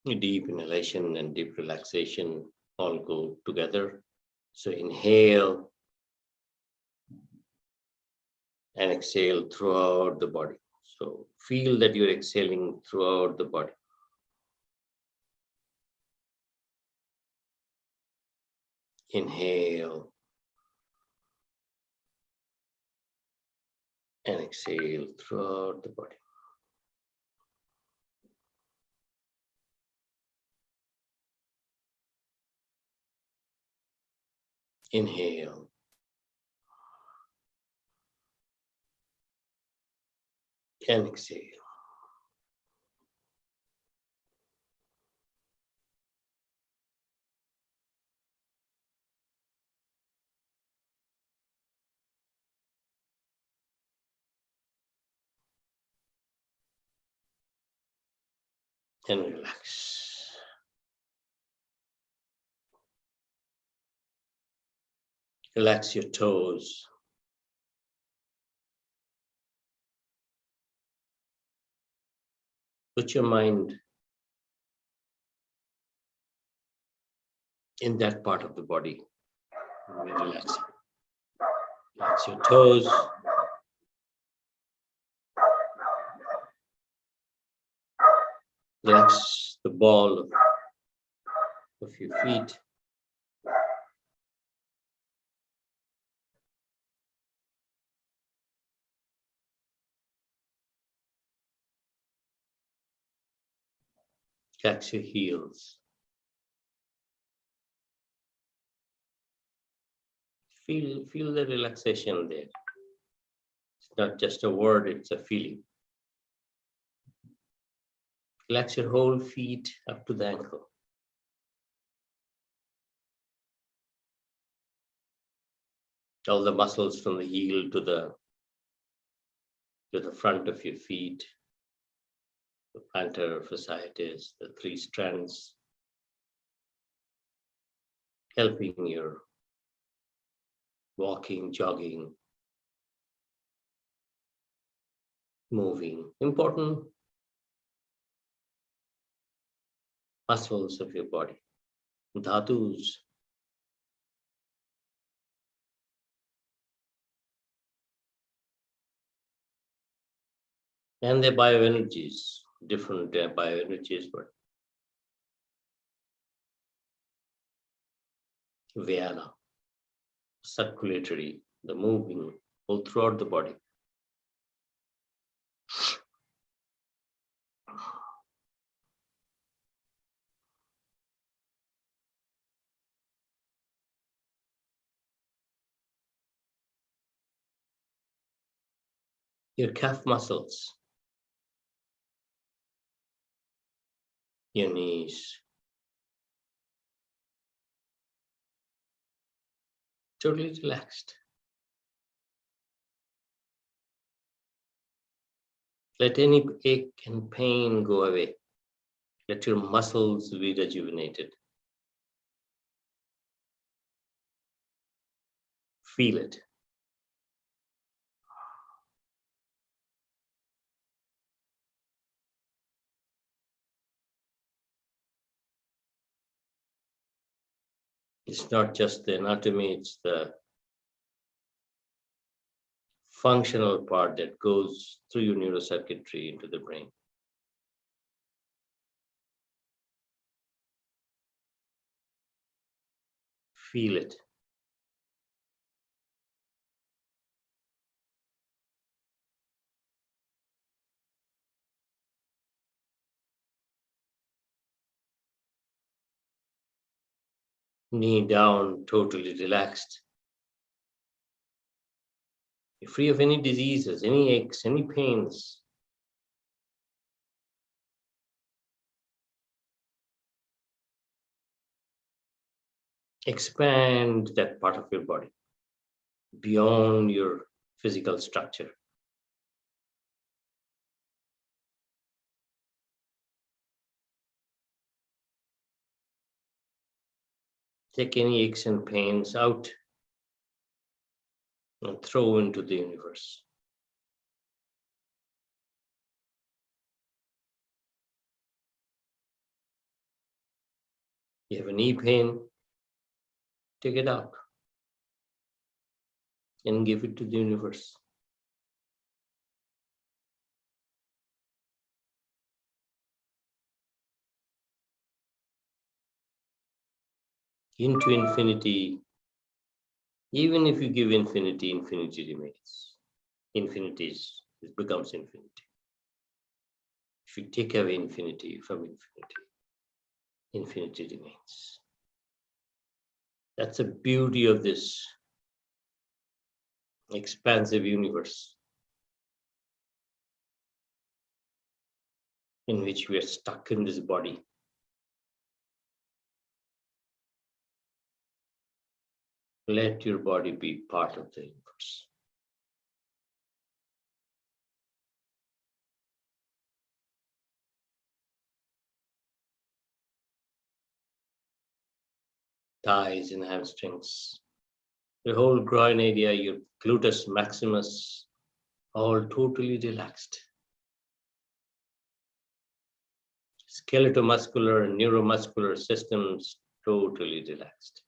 Deep inhalation and deep relaxation all go together. So inhale and exhale throughout the body. So feel that you're exhaling throughout the body. Inhale and exhale throughout the body. Inhale and exhale. And relax. Relax your toes. Put your mind in that part of the body. Relax. Relax your toes. Relax the ball of your feet. Relax your heels. Feel the relaxation there. It's not just a word, it's a feeling. Relax your whole feet up to the ankle. All the muscles from the heel to the front of your feet, the plantar fasciitis, the three strands, helping your walking, jogging, moving. Important muscles of your body, dhatus. And their bioenergies, different bioenergies, but Vyana, circulatory, the moving all throughout the body. Your calf muscles, your knees, totally relaxed. Let any ache and pain go away. Let your muscles be rejuvenated. Feel it. It's not just the anatomy, it's the functional part that goes through your neurocircuitry into the brain. Feel it. Knee down, totally relaxed. You're free of any diseases, any aches, any pains. Expand that part of your body beyond your physical structure. Take any aches and pains out and throw into the universe. You have a knee pain, take it out and give it to the universe. Into infinity. Even if you give infinity, infinity remains. Infinities, it becomes infinity. If you take away infinity from infinity, infinity remains. That's the beauty of this expansive universe in which we are stuck in this body. Let your body be part of the universe. Thighs and hamstrings, your whole groin area, your gluteus maximus, all totally relaxed. Skeletal-muscular and neuromuscular systems totally relaxed.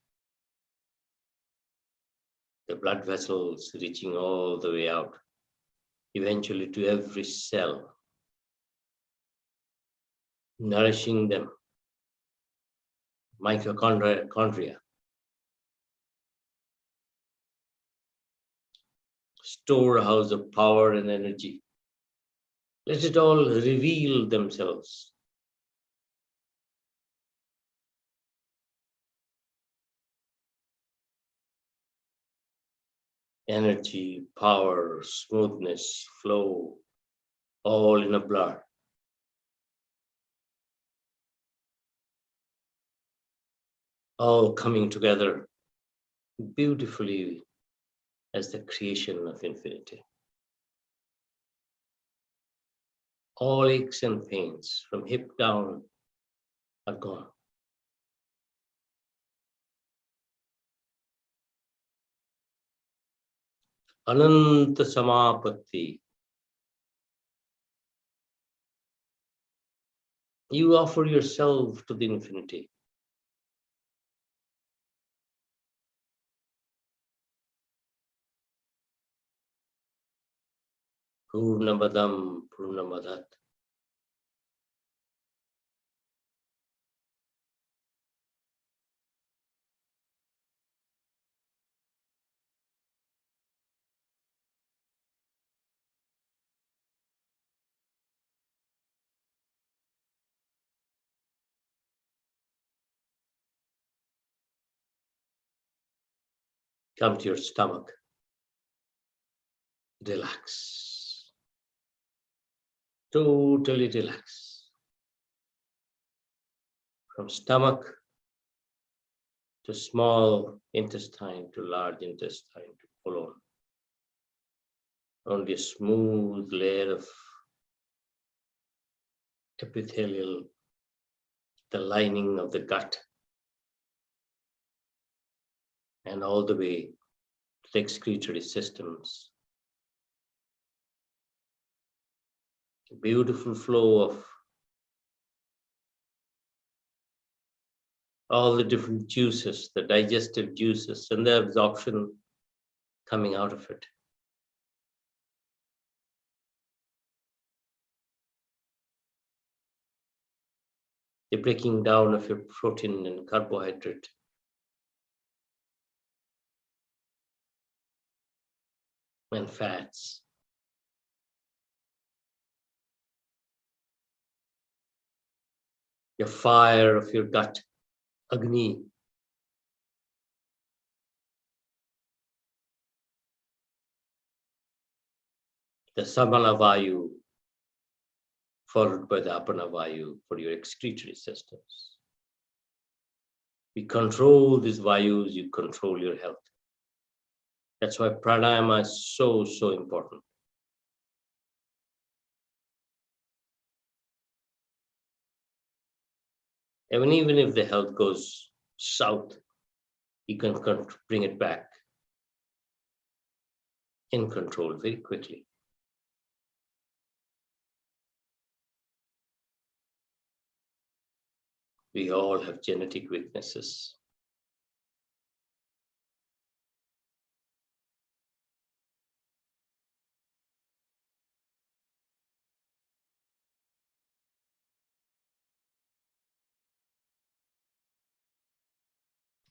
The blood vessels reaching all the way out, eventually to every cell, nourishing them. Mitochondria, storehouse of power and energy. Let it all reveal themselves. Energy, power, smoothness, flow, all in a blur. All coming together beautifully as the creation of infinity. All aches and pains from hip down are gone. Ananta Samapatti. You offer yourself to the infinity. Purnabadam Purnamadat. Come to your stomach. Relax. Totally relax. From stomach to small intestine to large intestine to colon. Only a smooth layer of epithelial, the lining of the gut, and all the way to the excretory systems. A beautiful flow of all the different juices, the digestive juices, and the absorption coming out of it. The breaking down of your protein and carbohydrate. And fats. Your fire of your gut, Agni. The Samana Vayu, followed by the Apana Vayu for your excretory systems. You control these Vayus, you control your health. That's why Pranayama is so, so important. And even if the health goes south, you can bring it back in control very quickly. We all have genetic weaknesses.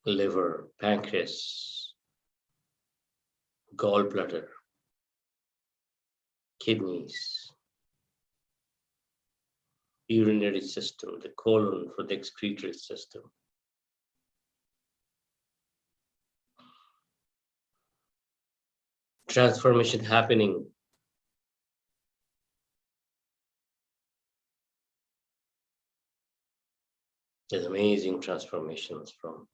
Liver, pancreas, gallbladder, kidneys, urinary system, the colon for the excretory system. Transformation happening. There's amazing transformations from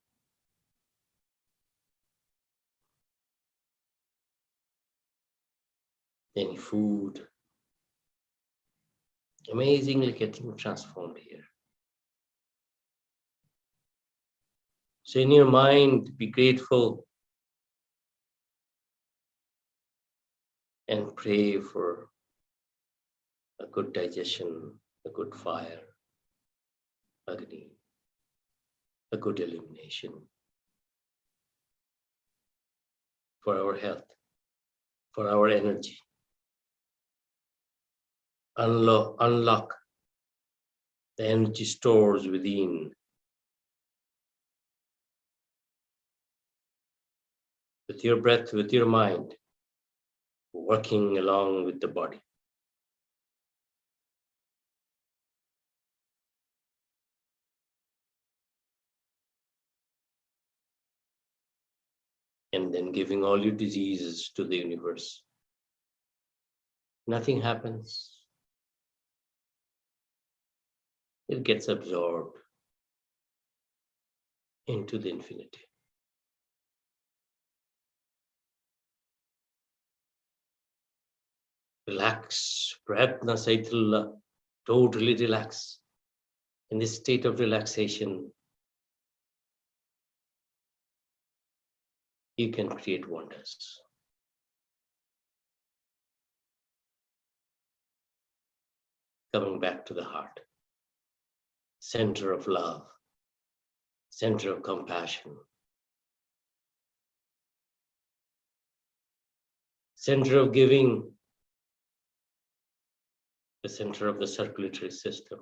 any food. Amazingly getting transformed here. So in your mind, be grateful and pray for a good digestion, a good fire, Agni, a good elimination for our health, for our energy. Unlock the energy stores within. With your breath, with your mind, working along with the body. And then giving all your diseases to the universe. Nothing happens. It gets absorbed into the infinity. Relax, prayatna saitilla, totally relax. In this state of relaxation, you can create wonders. Coming back to the heart, center of love, center of compassion, center of giving, the center of the circulatory system,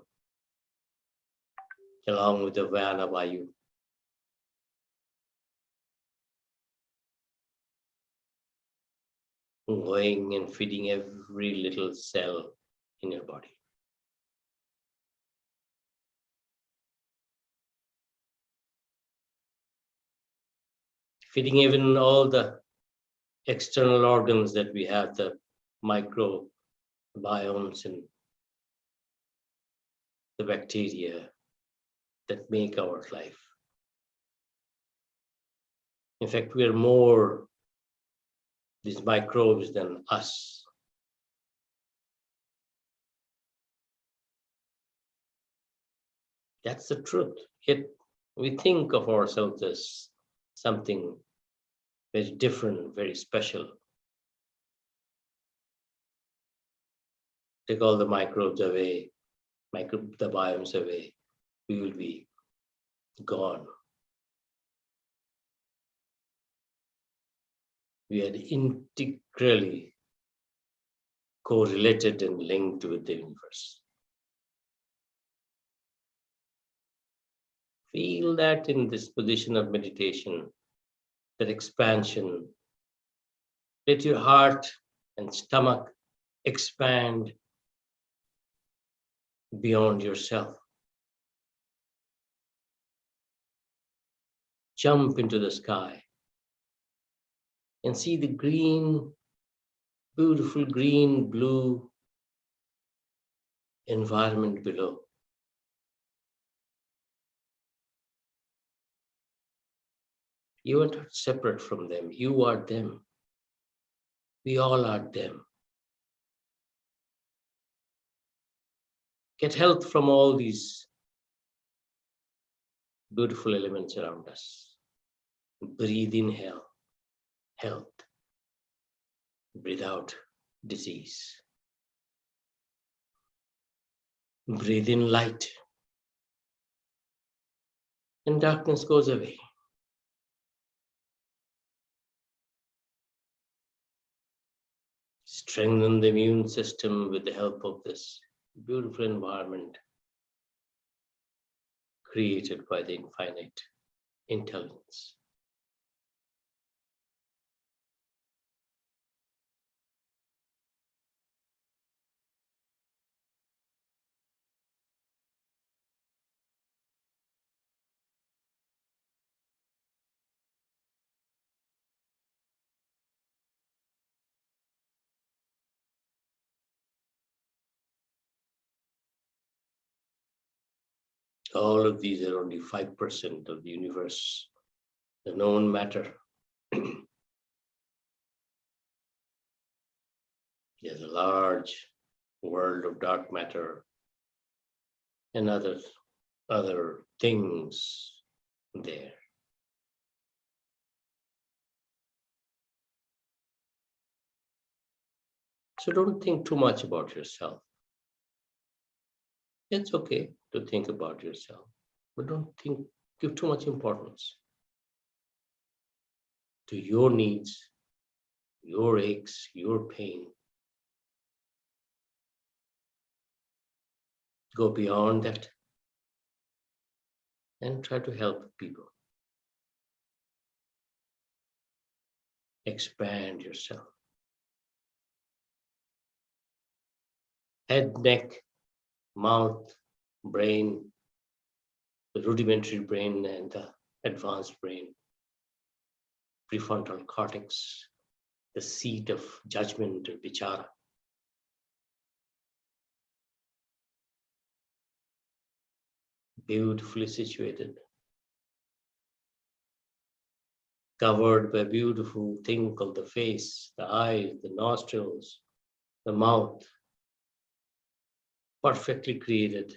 along with the Vana Vayu. Going and feeding every little cell in your body. Feeding even all the external organs that we have, the microbiomes and the bacteria that make our life. In fact, we are more these microbes than us. That's the truth. Yet we think of ourselves as something very different, very special. Take all the microbes away, the biomes away, we will be gone. We are integrally correlated and linked with the universe. Feel that in this position of meditation, that expansion. Let your heart and stomach expand beyond yourself. Jump into the sky and see the green, beautiful green, blue environment below. You are not separate from them. You are them. We all are them. Get health from all these beautiful elements around us. Breathe in health. Breathe out disease. Breathe in light. And darkness goes away. Strengthen the immune system with the help of this beautiful environment created by the infinite intelligence. All of these are only 5% of the universe, the known matter. There's a large world of dark matter and other things there. So don't think too much about yourself. It's okay to think about yourself, but don't give too much importance to your needs, your aches, your pain. Go beyond that and try to help people. Expand yourself. Head, neck, mouth, brain, the rudimentary brain and the advanced brain, prefrontal cortex, the seat of judgment or vichara. Beautifully situated, covered by a beautiful thing called the face, the eyes, the nostrils, the mouth, perfectly created.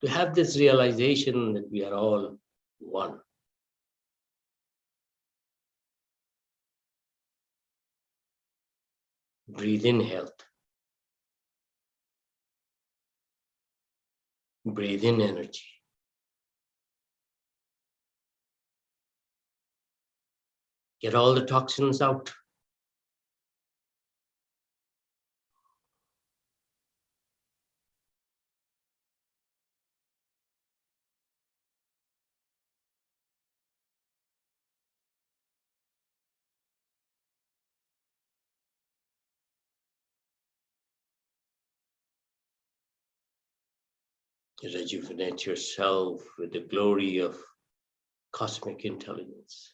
To have this realization that we are all one. Breathe in health. Breathe in energy. Get all the toxins out. Rejuvenate yourself with the glory of cosmic intelligence.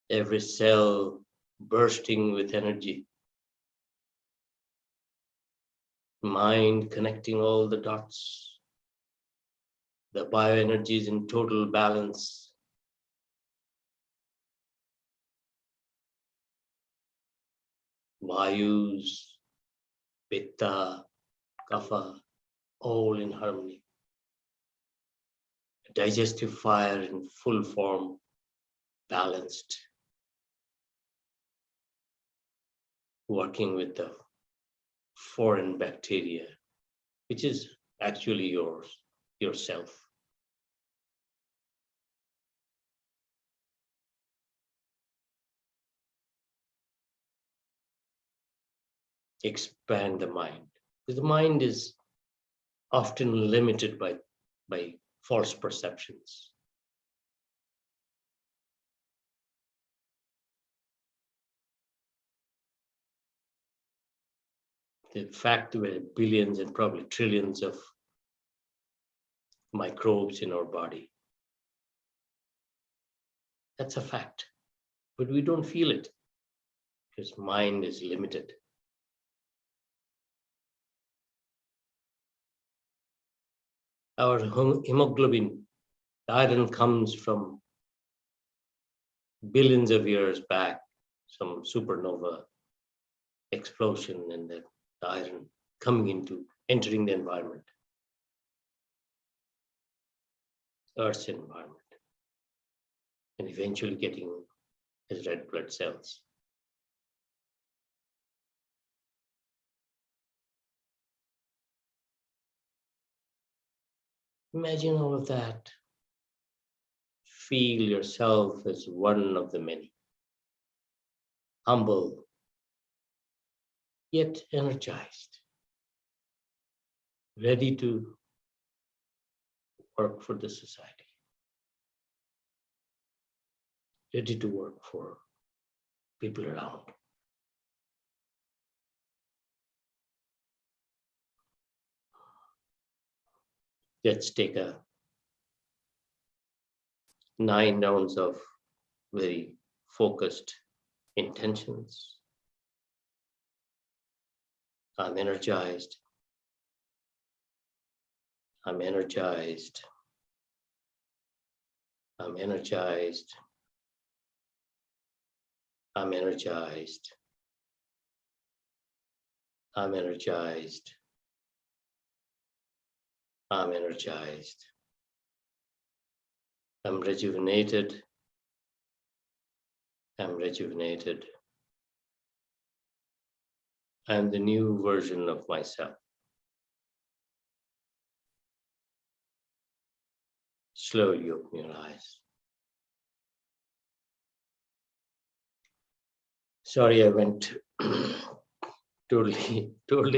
Every cell bursting with energy. Mind connecting all the dots. The bioenergy is in total balance. Vayus, Pitta, Kapha, all in harmony. Digestive fire in full form, balanced. Working with the foreign bacteria, which is actually yourself. Expand the mind. Because the mind is often limited by false perceptions. The fact that there are billions and probably trillions of microbes in our body. That's a fact, but we don't feel it because mind is limited. Our hemoglobin, the iron comes from billions of years back, some supernova explosion and the iron entering the environment, Earth's environment, and eventually getting as red blood cells. Imagine all of that. Feel yourself as one of the many. Humble, yet energized. Ready to work for the society. Ready to work for people around. Let's take 9 rounds of very focused intentions. I'm energized. I'm energized. I'm energized. I'm energized. I'm energized. I'm energized. I'm rejuvenated. I'm rejuvenated. I'm the new version of myself. Slowly open your eyes. Sorry, I went totally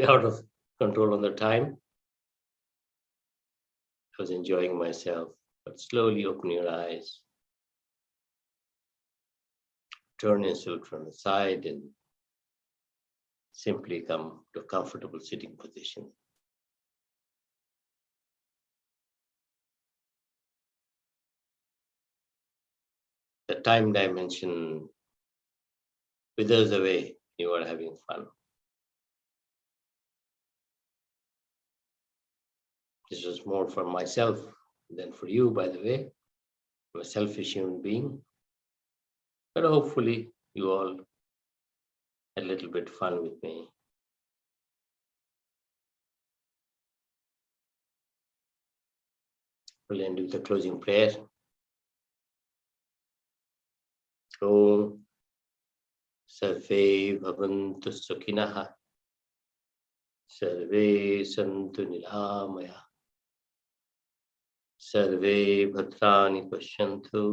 out of control on the time. I was enjoying myself, but slowly open your eyes. Turn yourself from the side and simply come to a comfortable sitting position. The time dimension withers away. You are having fun. This was more for myself than for you, by the way. I'm a selfish human being, but hopefully you all had a little bit fun with me. We'll end with a closing prayer. Om Sarve Bhavantu Sukhinah Sarve Santu Niramaya Sarve Bhadrani Pashyantu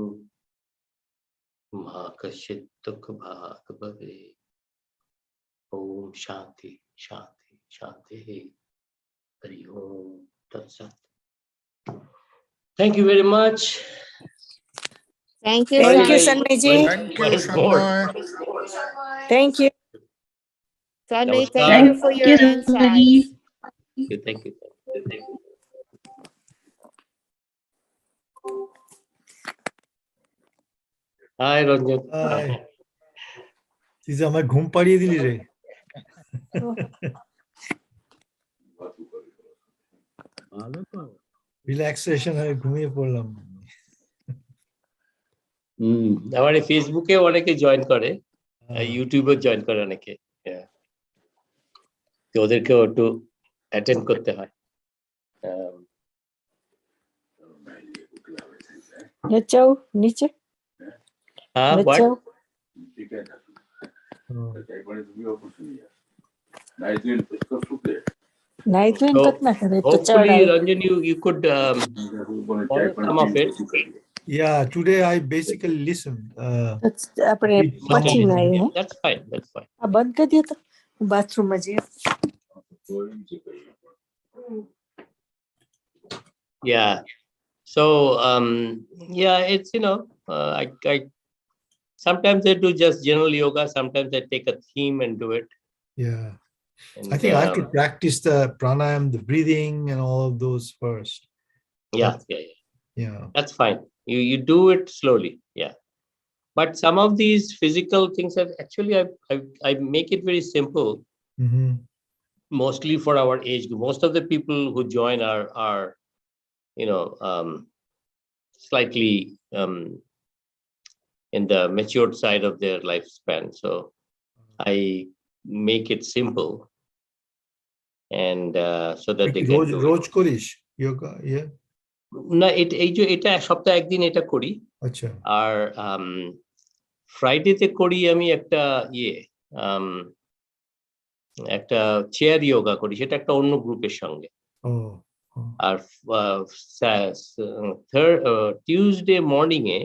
Ma Kashit Dukha Bhag Bhave. Om Shanti Shanti Shanti Hari Om Tat Sat. Thank you very much. Thank you, Thank you, Swami. Shanmiji. Thank you, Once more. Shanmay. Thank you. Swami, Namaskar. thank you for your insights. Thank you. Hi, Ranjan. তুই যে আমার ঘুম পাড়িয়ে দিলি রে relaxation হয়ে ঘুমিয়ে পড়লাম আমার ফেসবুকে অনেকে জয়েন করে, ইউটিউবে জয়েন করে অনেকে, তো ওদেরকেও একটু অ্যাটেন্ড করতে হয়। যাও নিচে হ্যাঁ, বাট যাও Night wind So, cut na kare to hopefully, chadai. Ranjan, you could follow some of it. Yeah, today I basically listened. આપણે પછી ના Yeah, આવ્યું that's fine. That's fine. આ બંધ કરી દો તો બાથરૂમ માં જઈએ Yeah. So, yeah, it's, I sometimes I do just general yoga. Sometimes I take a theme and do it. Yeah, And, I think I have to practice the pranayama, the breathing, and all of those first. yeah. Yeah, That's fine. You do it slowly. Yeah. But some of these physical things are actually, I make it very simple, mostly for our age group. Most of the people who join are slightly in the matured side of their lifespan. So I make it simple, and so that they can do it. রোজ করিস yoga? Yeah. না, এটা সপ্তাহে একদিন এটা করি। আচ্ছা। আর ফ্রাইডেতে করি আমি একটা একটা চেয়ার যোগা করি, সেটা একটা অন্য গ্রুপের সঙ্গে। আর টিউসডে মর্নিং এ